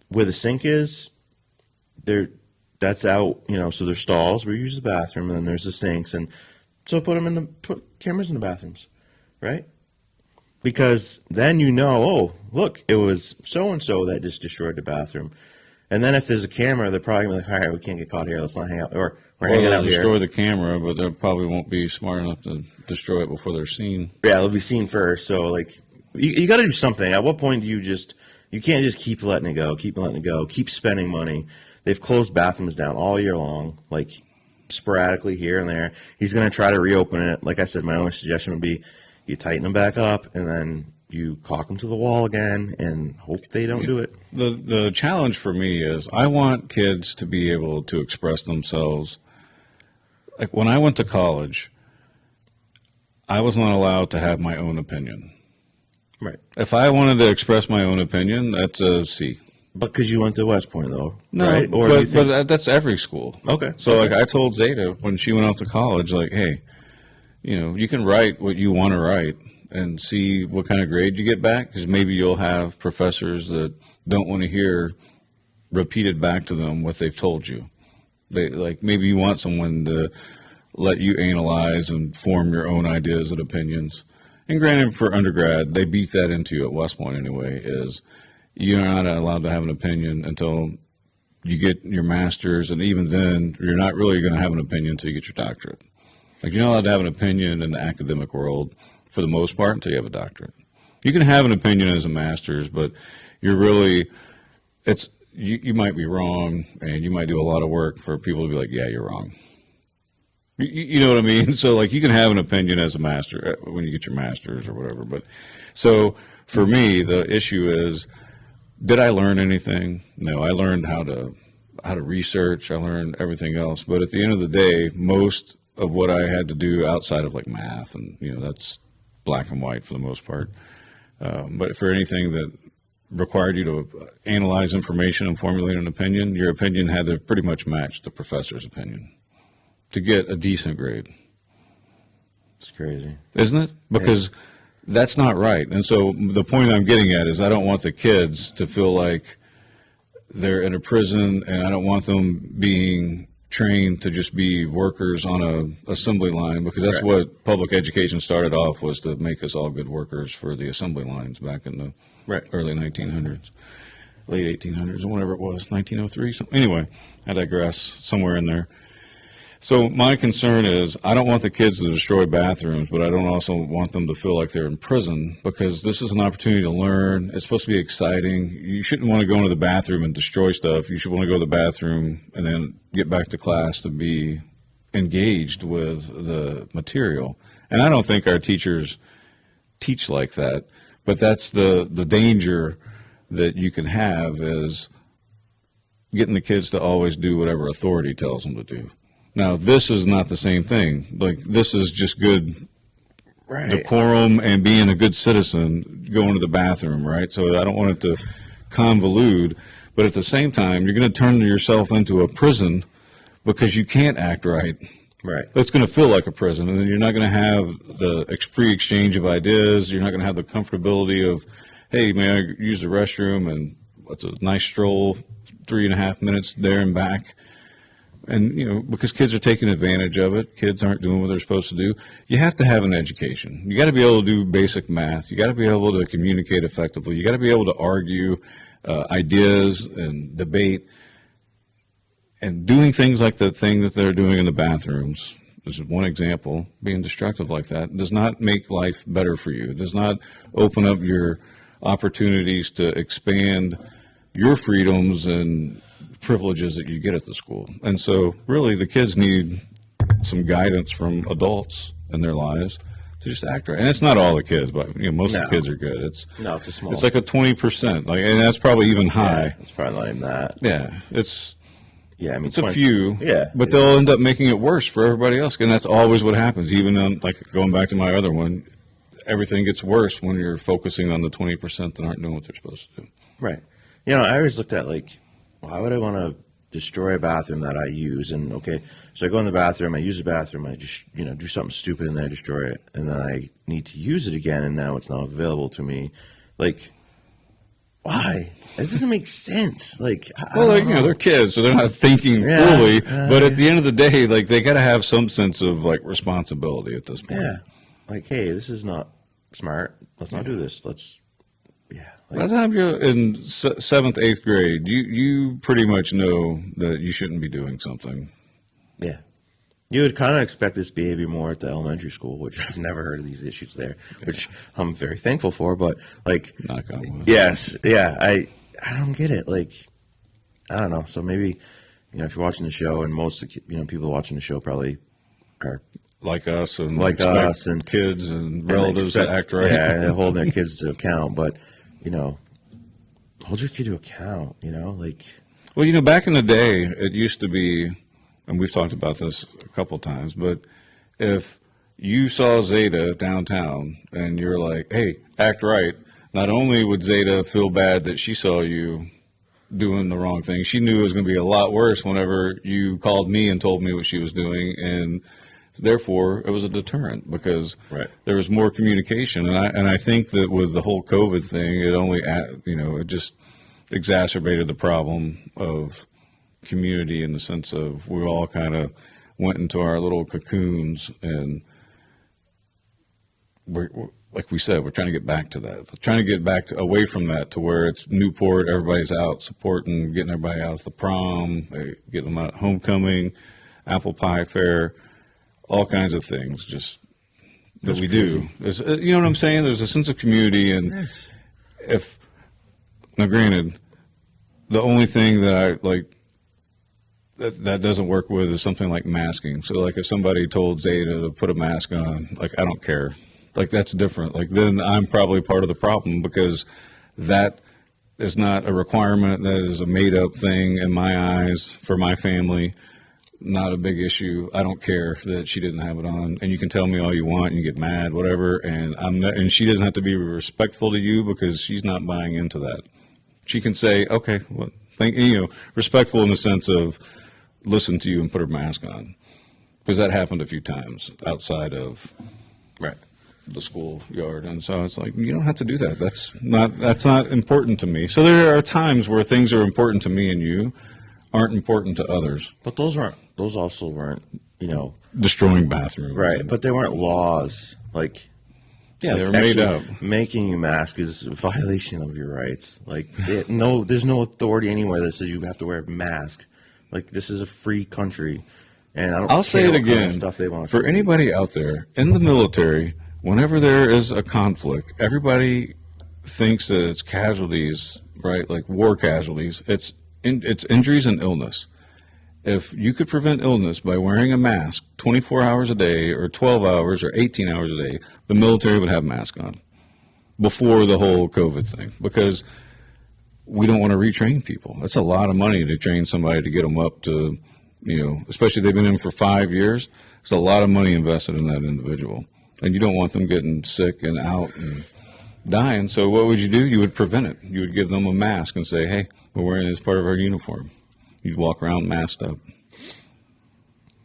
where the sink is, that's out, you know, so there's stalls where you use the bathroom, and then there's the sinks. And so put cameras in the bathrooms, right? Because then you know, oh, look, it was so-and-so that just destroyed the bathroom. And then if there's a camera, they're probably going to be like, all right, we can't get caught here. Let's not hang out. Or we're hanging out here. Destroy the camera, but they probably won't be smart enough to destroy it before they're seen. Yeah, they'll be seen first. So, like, you got to do something. At what point do you can't just keep letting it go, keep spending money. They've closed bathrooms down all year long, like sporadically here and there. He's going to try to reopen it. Like I said, my only suggestion would be you tighten them back up and then you caulk them to the wall again and hope they don't do it. The challenge for me is I want kids to be able to express themselves. Like when I went to college, I was not allowed to have my own opinion. Right. If I wanted to express my own opinion, that's a C. But because you went to West Point, though, no, right? Or but that's every school. Okay. So, like, I told Zeta when she went off to college, like, hey, you know, you can write what you want to write and see what kind of grade you get back, because maybe you'll have professors that don't want to hear repeated back to them what they've told you. Maybe you want someone to let you analyze and form your own ideas and opinions. And granted, for undergrad, they beat that into you at West Point anyway, is you're not allowed to have an opinion until you get your master's, and even then, you're not really going to have an opinion until you get your doctorate. Like, you're not allowed to have an opinion in the academic world, for the most part, until you have a doctorate. You can have an opinion as a master's, but you're really, you might be wrong, and you might do a lot of work for people to be like, yeah, you're wrong. You know what I mean? So, like, you can have an opinion as a master when you get your master's or whatever. But so for me, the issue is, did I learn anything? No, I learned how to research. I learned everything else. But at the end of the day, most of what I had to do outside of like math, and you know, that's black and white for the most part. But for anything that required you to analyze information and formulate an opinion, your opinion had to pretty much match the professor's opinion to get a decent grade. It's crazy, isn't it? Because that's not right. And so the point I'm getting at is I don't want the kids to feel like they're in a prison, and I don't want them being trained to just be workers on a assembly line, because that's what public education started off, was to make us all good workers for the assembly lines back in the early 1900s, late 1800s, or whatever it was, 1903. Something. Anyway, I digress, somewhere in there. So my concern is I don't want the kids to destroy bathrooms, but I don't also want them to feel like they're in prison, because this is an opportunity to learn. It's supposed to be exciting. You shouldn't want to go into the bathroom and destroy stuff. You should want to go to the bathroom and then get back to class to be engaged with the material. And I don't think our teachers teach like that, but that's the danger that you can have, is getting the kids to always do whatever authority tells them to do. Now, this is not the same thing. Like, this is just good decorum and being a good citizen, going to the bathroom, right? So I don't want it to convolute, but at the same time, you're going to turn yourself into a prison because you can't act right. Right. That's going to feel like a prison, and then you're not going to have the free exchange of ideas. You're not going to have the comfortability of, hey, may I use the restroom, and what's a nice stroll, 3.5 minutes there and back. And, you know, because kids are taking advantage of it, kids aren't doing what they're supposed to do. You have to have an education. You got to be able to do basic math. You got to be able to communicate effectively. You got to be able to argue ideas and debate. And doing things like the thing that they're doing in the bathrooms, this is one example, being destructive like that, does not make life better for you. It does not open up your opportunities to expand your freedoms and privileges that you get at the school. And so really the kids need some guidance from adults in their lives to just act right. And it's not all the kids, but most of the kids are good. It's a small. It's like a 20%, and that's probably even high. Yeah, it's probably not even that. Yeah, it's it's a few. Yeah, but they'll end up making it worse for everybody else, and that's always what happens. Even on, like going back to my other one, everything gets worse when you're focusing on the 20% that aren't doing what they're supposed to do. Right. I always looked at why would I want to destroy a bathroom that I use? And so I go in the bathroom, I use the bathroom, I just do something stupid and then I destroy it, and then I need to use it again, and now it's not available to me. Why? It doesn't make sense. They're kids, so they're not thinking fully. But at the end of the day, they got to have some sense of responsibility at this point. Yeah. Hey, this is not smart. Let's not do this. By the time you're in 7th, 8th grade, you pretty much know that you shouldn't be doing something. Yeah. You would kind of expect this behavior more at the elementary school, which I've never heard of these issues there, which I'm very thankful for. But knock on wood. Yes, yeah, I don't get it. I don't know. So maybe if you're watching the show, and most people watching the show probably are like us and kids and relatives that act right. Yeah, and holding their kids to account. But hold your kid to account. Well, back in the day, it used to be. And we've talked about this a couple times, but if you saw Zeta downtown and you're like, hey, act right, not only would Zeta feel bad that she saw you doing the wrong thing, she knew it was going to be a lot worse whenever you called me and told me what she was doing, and therefore it was a deterrent because there was more communication. And I think that with the whole COVID thing, it only, it just exacerbated the problem of community in the sense of we all kind of went into our little cocoons, and we're like we said, we're trying to get back to that, away from that to where it's Newport, everybody's out supporting, getting everybody out at the prom, getting them out at homecoming, apple pie fair, all kinds of things just that we do. There's, you know what I'm saying? There's a sense of community, and now granted, the only thing that I like that doesn't work with is something like masking. So if somebody told Zeta to put a mask on, I don't care. That's different. Then I'm probably part of the problem because that is not a requirement. That is a made up thing in my eyes for my family. Not a big issue. I don't care that she didn't have it on, and you can tell me all you want and you get mad, whatever. And and she doesn't have to be respectful to you because she's not buying into that. She can say, okay, well, respectful in the sense of listen to you and put her mask on, because that happened a few times outside of the schoolyard, and so it's you don't have to do that. That's not important to me. So there are times where things are important to me and you aren't important to others. But those also weren't destroying bathrooms, right? But they weren't laws they were made up. Making you mask is a violation of your rights. There's no authority anywhere that says you have to wear a mask. This is a free country, and I'll say it again. Stuff they want for anybody out there in the military, whenever there is a conflict, everybody thinks that it's casualties, right? Like war casualties. It's injuries and illness. If you could prevent illness by wearing a mask 24 hours a day, or 12 hours, or 18 hours a day, the military would have a mask on before the whole COVID thing, because we don't want to retrain people. That's a lot of money to train somebody to get them up to, especially if they've been in for 5 years. There's a lot of money invested in that individual. And you don't want them getting sick and out and dying. So what would you do? You would prevent it. You would give them a mask and say, hey, we're wearing this as part of our uniform. You'd walk around masked up.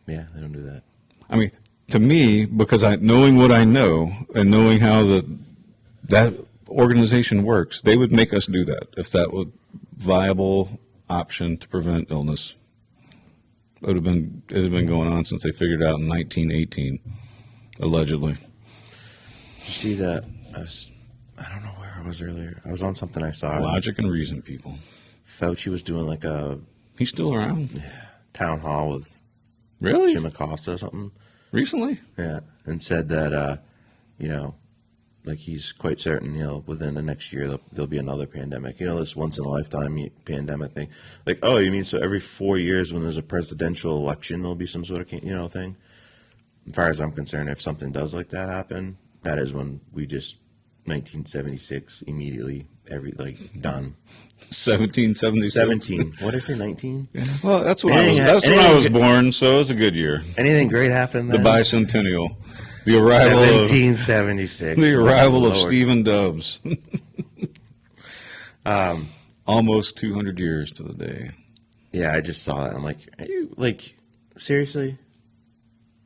Yeah, they don't do that. I mean, to me, because knowing what I know and knowing how that organization works, they would make us do that if that was a viable option to prevent illness. It had been going on since they figured it out in 1918, allegedly. Did you see that? I don't know where I was earlier. I was on something I saw. Logic and reason, people. Fauci was doing He's still around. Town hall with Really? Jim Acosta or something. Recently? Yeah, and said that like he's quite certain, within the next year there'll be another pandemic. This once in a lifetime pandemic thing. Like, oh, you mean so every 4 years when there's a presidential election there'll be some sort of thing? As far as I'm concerned, if something does like that happen, that is when we just 1976 immediately done. 1776. 17. What did I say? 19. Yeah. Well, that's when I was born, so it was a good year. Anything great happened then? The bicentennial. The arrival 1776. The arrival of Stephen Dubs. Almost 200 years to the day. Yeah, I just saw that. I'm like, are you, seriously?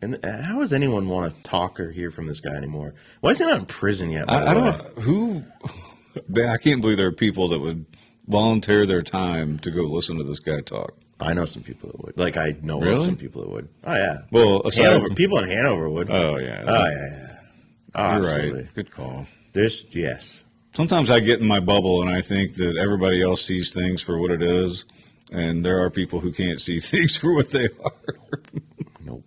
And how does anyone want to talk or hear from this guy anymore? Why is he not in prison yet? I don't. I can't believe there are people that would volunteer their time to go listen to this guy talk. I know some people that would. I know Really? some people that would. Oh yeah. Well, people in Hanover would. Oh yeah. Oh yeah. Oh, You're absolutely. right. Good call. Yes. Sometimes I get in my bubble and I think that everybody else sees things for what it is, and there are people who can't see things for what they are. Nope.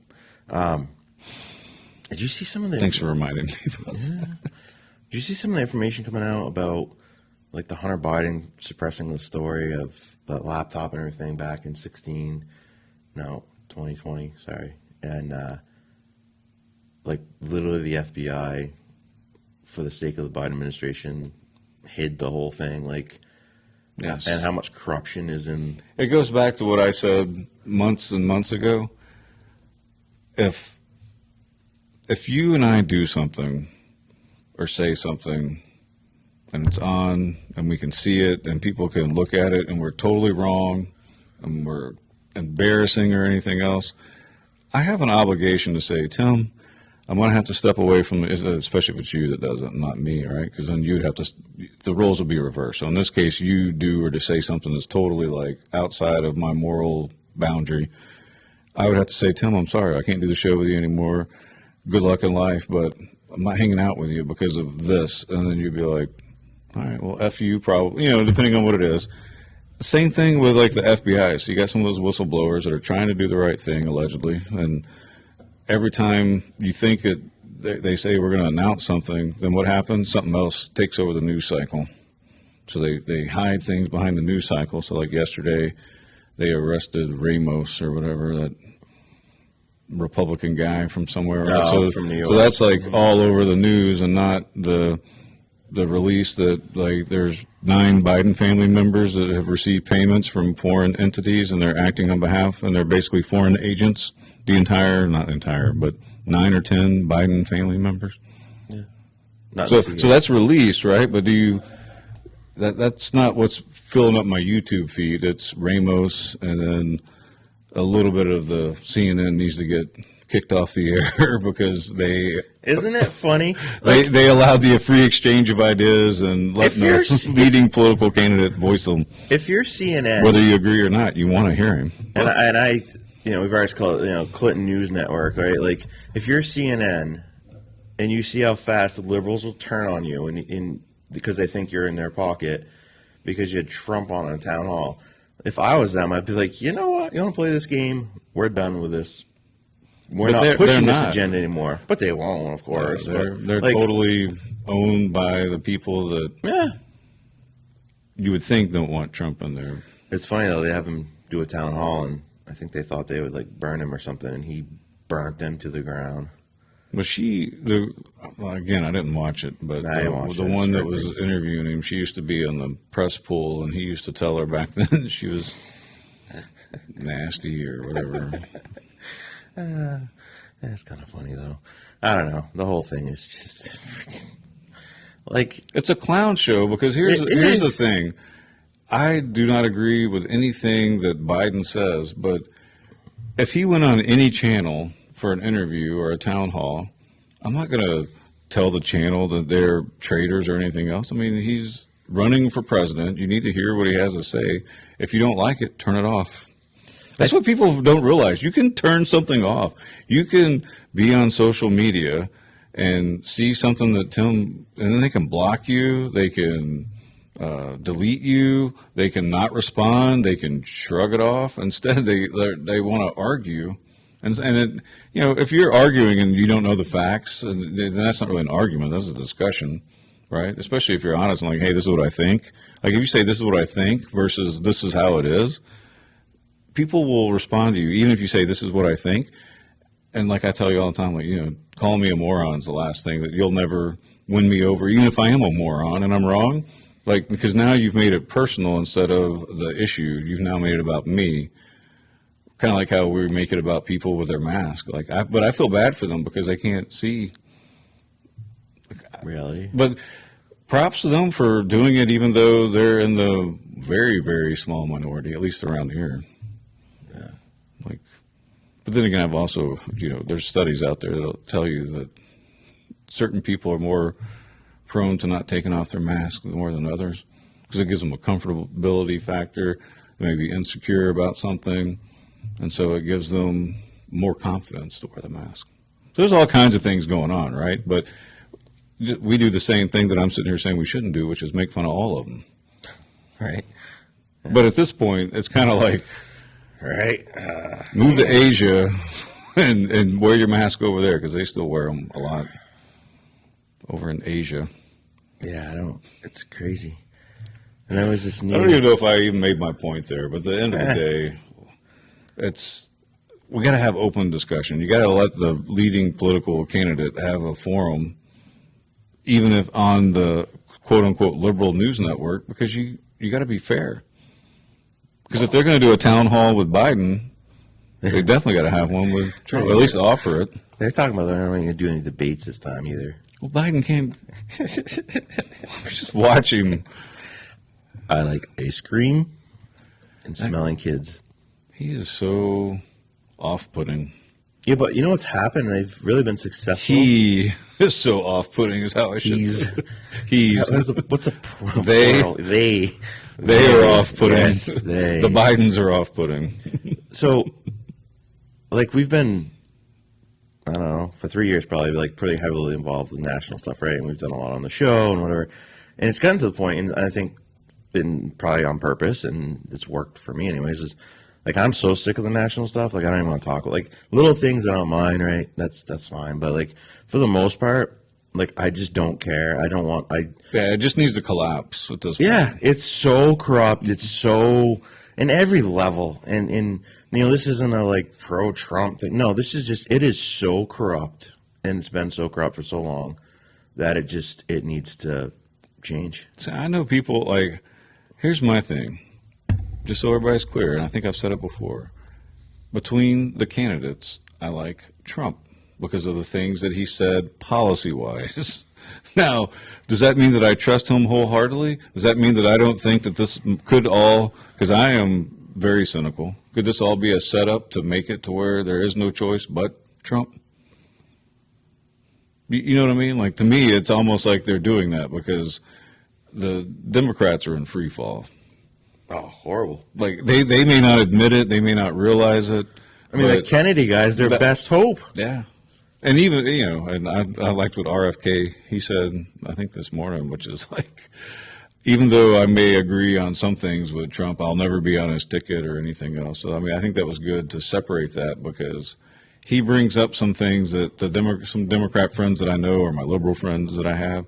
Did you see some of the? Thanks for reminding me. Did you see some of the information coming out about the Hunter Biden suppressing the story of the laptop and everything back in 2020, sorry. And literally the FBI, for the sake of the Biden administration, hid the whole thing, Yes. and how much corruption is in. It goes back to what I said months and months ago. If you and I do something or say something and it's on and we can see it and people can look at it and we're totally wrong and we're embarrassing or anything else, I have an obligation to say, Tim, I'm going to have to step away from it, especially if it's you that does it, not me, all right? Because then you'd have to, the roles would be reversed. So in this case, you do or to say something that's totally outside of my moral boundary, I would have to say, Tim, I'm sorry, I can't do the show with you anymore. Good luck in life, but I'm not hanging out with you because of this. And then you'd be like, all right, well, F you probably, depending on what it is. Same thing with the FBI. So you got some of those whistleblowers that are trying to do the right thing, allegedly. And every time you think that they say we're going to announce something, then what happens? Something else takes over the news cycle. So they hide things behind the news cycle. So yesterday, they arrested Ramos or whatever, that Republican guy from somewhere. From New York. So that's all over the news and not the release that there's 9 Biden family members that have received payments from foreign entities and they're acting on behalf, and they're basically foreign agents. Not entire, but 9 or 10 Biden family members. Yeah. So that's released, right? But that's not what's filling up my YouTube feed. It's Ramos, and then a little bit of the CNN needs to get kicked off the air because Isn't it funny? They allowed the free exchange of ideas and let the leading political candidate voice them. If you're CNN, whether you agree or not, you want to hear him. And I we've always called it, Clinton News Network, right? If you're CNN and you see how fast the liberals will turn on you and because they think you're in their pocket because you had Trump on a town hall. If I was them, I'd be like, you know what? You want to play this game? We're done with this. We're not pushing this agenda anymore. But they won't, of course. They're totally owned by the people that you would think don't want Trump in there. It's funny, though. They have him do a town hall, and I think they thought they would burn him or something, and he burnt them to the ground. Was again, I didn't watch it, but the one that was interviewing him, she used to be on the press pool, and he used to tell her back then she was nasty or whatever. That's kind of funny, though. I don't know. The whole thing is just it's a clown show because here's the thing. I do not agree with anything that Biden says, but if he went on any channel for an interview or a town hall, I'm not going to tell the channel that they're traitors or anything else. I mean, he's running for president. You need to hear what he has to say. If you don't like it, turn it off. That's what people don't realize. You can turn something off. You can be on social media and see something that and then they can block you. They can delete you. They can not respond. They can shrug it off. Instead, they want to argue And it, if you're arguing and you don't know the facts, then that's not really an argument. That's a discussion, right? Especially if you're honest and like, hey, this is what I think. Like if you say this is what I think versus this is how it is, people will respond to you, even if you say this is what I think. And like I tell you all the time, like, calling me a moron is the last thing, that you'll never win me over, even if I am a moron and I'm wrong. Like, because now you've made it personal instead of the issue. You've now made it about me. Kind of like how we make it about people with their mask. But I feel bad for them because they can't see reality. But props to them for doing it, even though they're in the very, very small minority, at least around here. Yeah. But then again, I've also, there's studies out there that'll tell you that certain people are more prone to not taking off their mask more than others because it gives them a comfortability factor. They may be insecure about something, and so it gives them more confidence to wear the mask. So there's all kinds of things going on, right? But we do the same thing that I'm sitting here saying we shouldn't do, which is make fun of all of them. Right. Yeah. But at this point, it's kind of like, right, move to Asia and wear your mask over there because they still wear them a lot over in Asia. Yeah, it's crazy. And there was this new... I don't even know if I even made my point there, but at the end of the day, we got to have open discussion. You got to let the leading political candidate have a forum, even if on the quote-unquote liberal news network, because you got to be fair. Because if they're going to do a town hall with Biden, they definitely got to have one with Trump, or at least offer it. They're talking about they're not going to do any debates this time either. Well, Biden can't. Just watch him. I like ice cream and smelling kids. He is so off-putting. Yeah, but you know what's happened? They've really been successful. He is so off-putting is how I should say. What's a They are off-putting. Yes, they. The Bidens are off-putting. So, we've been, I don't know, for 3 years probably, pretty heavily involved with national stuff, right? And we've done a lot on the show and whatever. And it's gotten to the point, and I think been probably on purpose, and it's worked for me anyways, is I'm so sick of the national stuff. I don't even want to talk about little things I don't mind, right? That's fine. But for the most part, I just don't care. Yeah, it just needs to collapse at this point. Yeah, it's so corrupt. It's so in every level. And this isn't a pro-Trump thing. No, this is just, it is so corrupt, and it's been so corrupt for so long that it needs to change. So I know people here's my thing, just so everybody's clear, and I think I've said it before. Between the candidates, I like Trump because of the things that he said policy-wise. Now, does that mean that I trust him wholeheartedly? Does that mean that I don't think that this could all, because I am very cynical, could this all be a setup to make it to where there is no choice but Trump? You know what I mean? To me, it's almost like they're doing that because the Democrats are in free fall. Oh, horrible. They may not admit it. They may not realize it. I mean, the Kennedy guy's their best hope. Yeah. And even, and I liked what RFK, he said, I think this morning, which is even though I may agree on some things with Trump, I'll never be on his ticket or anything else. So, I think that was good to separate that because he brings up some things that some Democrat friends that I know or my liberal friends that I have,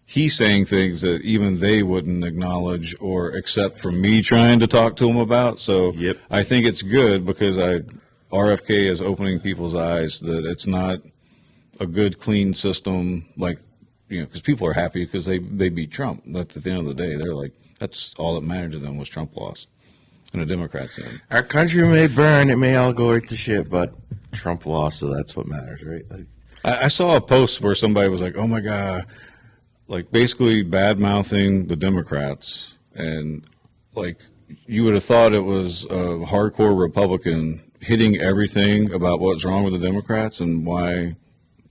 he's saying things that even they wouldn't acknowledge or accept from me trying to talk to him about. So yep. I think it's good because RFK is opening people's eyes that it's not a good, clean system because people are happy because they beat Trump. But at the end of the day, they're that's all that mattered to them was Trump lost. And the Democrats in. Our country may burn, it may all go right to shit, but Trump lost, so that's what matters, right? I saw a post where somebody was like, oh my God, basically bad-mouthing the Democrats. And you would have thought it was a hardcore Republican hitting everything about what's wrong with the Democrats and why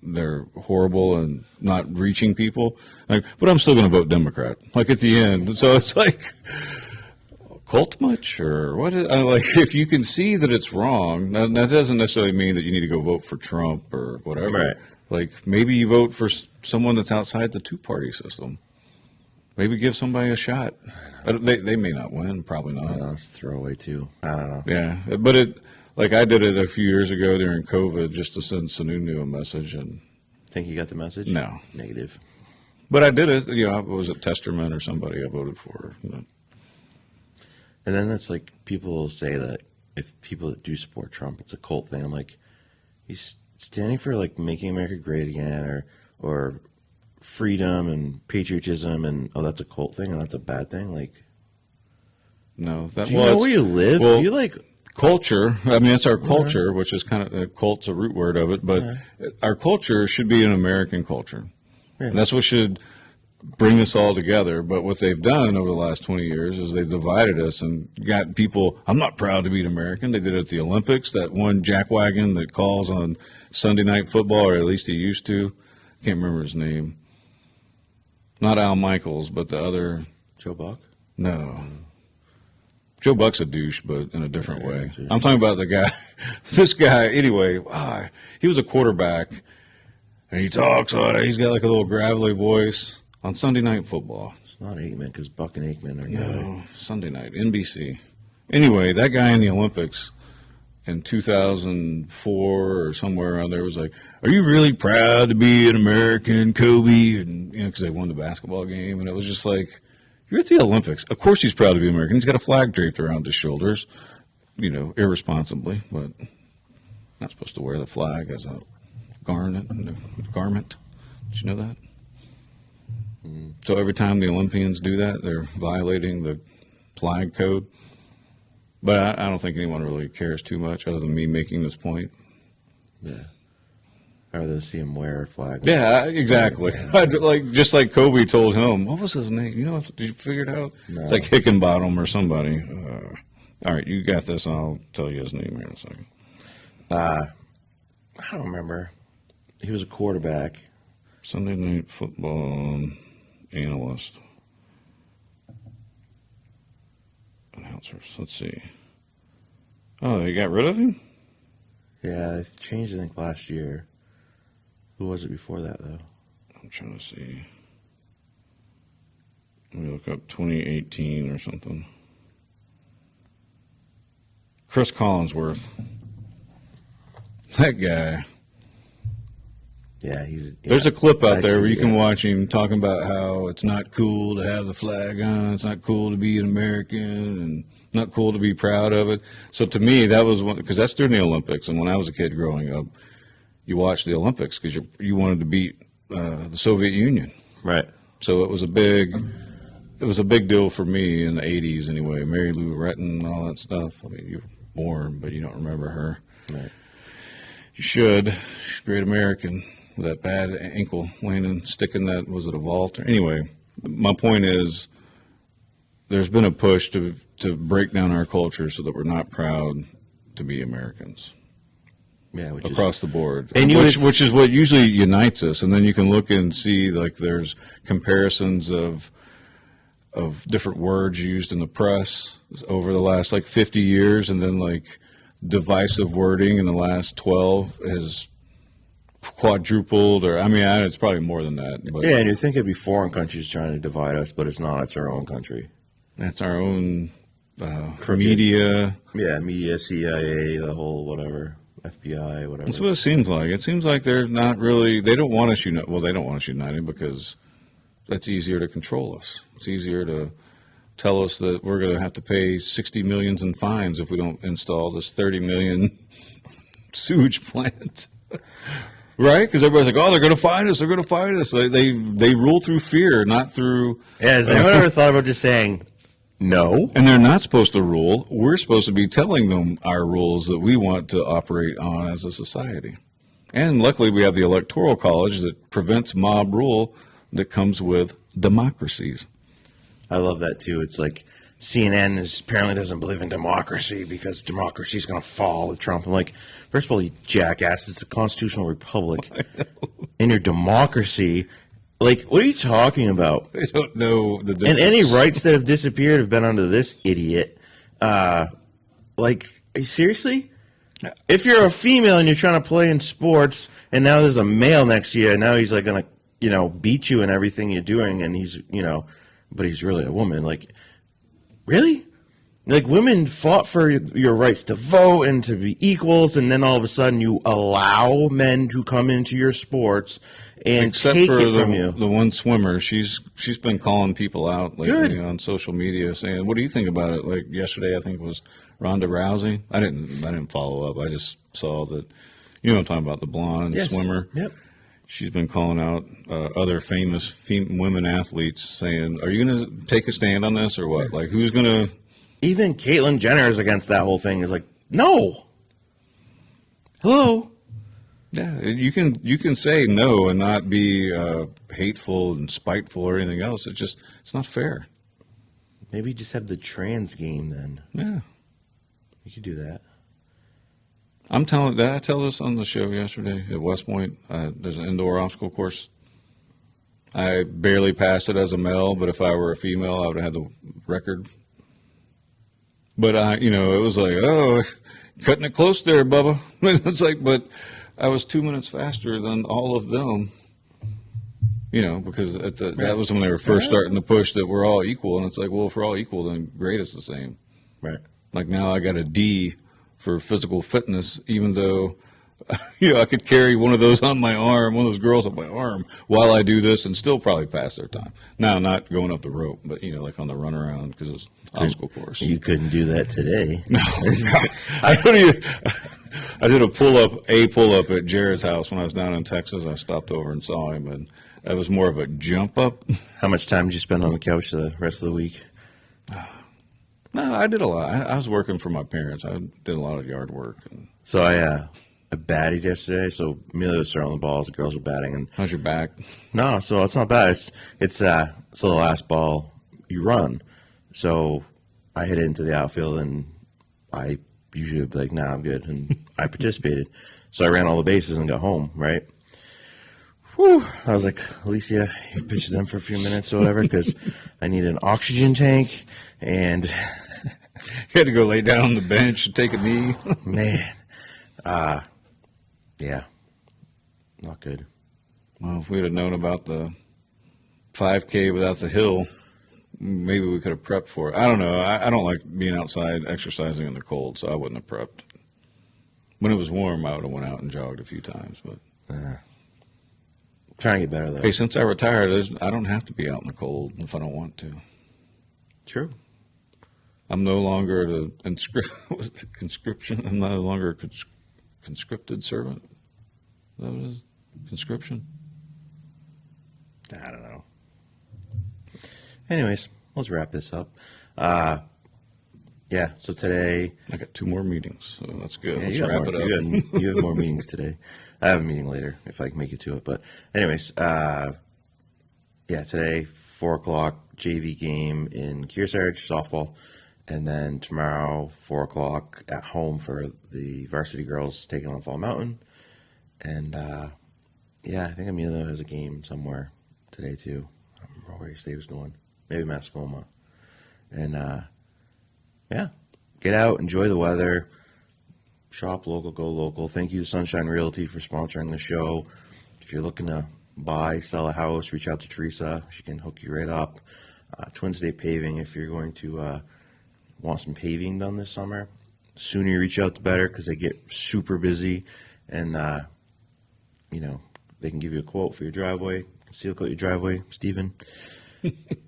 they're horrible and not reaching people. But I'm still going to vote Democrat. At the end. So it's cult much or what? If you can see that it's wrong, that doesn't necessarily mean that you need to go vote for Trump or whatever. Right. Maybe you vote for someone that's outside the two-party system. Maybe give somebody a shot. They may not win, probably not. It's a throwaway too. I don't know. Yeah, but Like I did it a few years ago during COVID just to send Sununu a message, and Think you got the message? No. Negative. but I did it. You know, was it Testerman or somebody I voted for? You know. And then it's like people will say that if people that do support Trump, it's a cult thing. I'm like, he's standing for like making America great again, or freedom and patriotism, and that's a cult thing and that's a bad thing. Like, No, that do you know where you live? Well, do you like? culture? I mean, that's our culture, which is kind of cult's a root word of it, but our culture should be an American culture. Yeah. And that's what should bring us all together. But what they've done over the last 20 years is they've divided us and got people. I'm not proud to be an American. They did it at the Olympics. That one jackwagon that calls on Sunday Night Football, or at least he used to. Can't remember his name. Not Al Michaels, but the other. Joe Buck? No. Joe Buck's a douche, but in a different way. Douche. I'm talking about the guy, this guy, anyway, he was a quarterback, and he talks on it. He's got like a little gravelly voice on Sunday Night Football. It's not Aikman, because Buck and Aikman are No, Sunday night, NBC. Anyway, that guy in the Olympics in 2004 or somewhere around there was like, "Are you really proud to be an American, Kobe?" And, you know, because they won the basketball game, and it was just like, you're at the Olympics. Of course he's proud to be American. He's got a flag draped around his shoulders, you know, irresponsibly, but not supposed to wear the flag as a garment. Did you know that? So every time the Olympians do that, they're violating the flag code. But I don't think anyone really cares too much other than me making this point. Yeah. I'd rather see him wear a flag. Yeah, exactly. Like just like Kobe told him, what was his name? You know, did you figure it out? No. It's like Hickenbottom or somebody. All right, you got this. I'll tell you his name here in a second. I don't remember. He was a quarterback. Sunday Night Football analyst. Announcers. Let's see. Oh, they got rid of him? Yeah, they changed, I think, last year. Who was it before that, though? I'm trying to see. Let me look up 2018 or something. Chris Collinsworth. That guy. Yeah, There's a clip out there where you see, can watch him talking about how it's not cool to have the flag on, it's not cool to be an American, and not cool to be proud of it. So to me, that was one, because that's during the Olympics, and when I was a kid growing up, you watched the Olympics because you wanted to beat the Soviet Union. Right. So it was a big deal for me in the 80s anyway. Mary Lou Retton and all that stuff. I mean, you were born, but you don't remember her. Right. You should. She's a great American with that bad ankle landing, sticking that, was it a vault? Anyway, my point is there's been a push to break down our culture so that we're not proud to be Americans. Yeah, across the board, and which is what usually unites us. And then you can look and see like there's comparisons of different words used in the press over the last like 50 years, and then like divisive wording in the last 12 has quadrupled, or I mean, it's probably more than that. But yeah, and you think it'd be foreign countries trying to divide us, but it's not. It's our own country. That's our own media. Yeah, media, CIA, the whole whatever. FBI, whatever. That's what it seems like. It seems like they're not really, they don't want us united. Well, they don't want us united because that's easier to control us. It's easier to tell us that we're going to have to pay $60 million in fines if we don't install this $30 million sewage plant. Right? Because everybody's like, oh, they're going to find us. They're going to find us. They rule through fear, not through. Yeah, has anyone ever thought about just saying, no? And they're not supposed to rule. We're supposed to be telling them our rules that we want to operate on as a society. And luckily we have the Electoral College that prevents mob rule that comes with democracies. I love that too. It's like CNN apparently doesn't believe in democracy because democracy is going to fall with Trump. I'm like, first of all, you jackass, it's a constitutional republic. In your democracy, like, what are you talking about? They don't know the difference. And any rights that have disappeared have been under this idiot. Like, seriously? If you're a female and you're trying to play in sports, and now there's a male next to you, and now he's like going to, beat you in everything you're doing, and he's, but he's really a woman. Like, really? Like, women fought for your rights to vote and to be equals, and then all of a sudden you allow men to come into your sports and Except take for it from you. the one swimmer, she's been calling people out lately Good. on social media, saying, "What do you think about it?" Like yesterday, I think it was Ronda Rousey. I didn't follow up. I just saw that. You know what I'm talking about, the blonde swimmer. Yep. She's been calling out other famous women athletes, saying, "Are you going to take a stand on this or what? Like, who's going to?" Even Caitlyn Jenner is against that whole thing. Is like, no. Hello. Yeah, you can say no and not be hateful and spiteful or anything else. It's not fair. Maybe just have the trans game then. Yeah, You could do that. did I tell this on the show yesterday at West Point? There's an indoor obstacle course. I barely passed it as a male, but if I were a female, I would have had the record. But it was like, oh, cutting it close there, Bubba. It's like, but I was 2 minutes faster than all of them. Because that was when they were first starting to push that we're all equal, and it's like, well, if we're all equal, then grade is the same. Right. Like now, I got a D for physical fitness, even though, I could carry one of those on my arm, one of those girls on my arm, while I do this, and still probably pass their time. Now, not going up the rope, but like on the runaround because it's obstacle course. You couldn't do that today. No, I did a pull up at Jared's house when I was down in Texas. I stopped over and saw him, and that was more of a jump up. How much time did you spend on the couch the rest of the week? No, I did a lot. I was working for my parents. I did a lot of yard work. So I batted yesterday. So Amelia was throwing the balls, the girls were batting. And how's your back? no, so it's not bad. It's so the last ball you run. So I hit it into the outfield, and I usually would be like, nah, I'm good. And I participated. So I ran all the bases and got home, right? Whew. I was like, Alicia, you pitch them for a few minutes or whatever, because I need an oxygen tank. And you had to go lay down on the bench and take a knee. Man. Yeah. Not good. Well, if we'd have known about the 5K without the hill, maybe we could have prepped for it. I don't know. I don't like being outside exercising in the cold, so I wouldn't have prepped. When it was warm, I would have went out and jogged a few times. But trying to get better, though. Hey, since I retired, I don't have to be out in the cold if I don't want to. True. I'm no longer conscription. I'm no longer a conscripted servant. Is that what it is? Conscription? I don't know. Anyways, let's wrap this up. Yeah, so today... I got 2 more meetings, so that's good. Yeah, let's wrap it up. You have more meetings today. I have a meeting later, if I can make it to it. But anyways, today, 4 o'clock, JV game in Kearsarge, softball. And then tomorrow, 4 o'clock at home for the varsity girls taking on Fall Mountain. And, I think Amelia has a game somewhere today, too. I don't remember where he was going. Maybe Mascoma. And, get out, enjoy the weather, shop local, go local. Thank you to Sunshine Realty for sponsoring the show. If you're looking to buy, sell a house, reach out to Teresa. She can hook you right up. Twin State Paving, if you're going to want some paving done this summer, the sooner you reach out, the better, because they get super busy. And, they can give you a quote for your driveway. Seal coat your driveway, Stephen.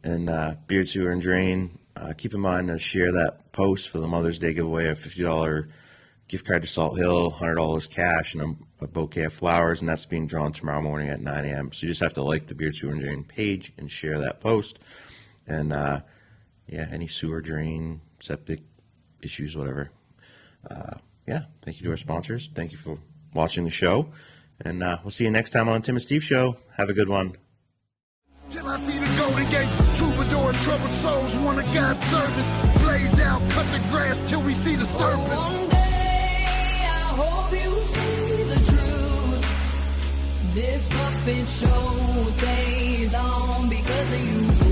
And Beard Sewer and Drain. Keep in mind to share that post for the Mother's Day giveaway, a $50 gift card to Salt Hill, $100 cash, and a bouquet of flowers, and that's being drawn tomorrow morning at 9 a.m. So you just have to like the Beard Sewer and Drain page and share that post. And, any sewer drain, septic issues, whatever. Thank you to our sponsors. Thank you for watching the show. And we'll see you next time on Tim and Steve Show. Have a good one. Till I see the golden gates, troubadour and troubled souls, one of God's servants. Blades out, cut the grass till we see the serpents. One day I hope you see the truth. This puppet show stays on because of you.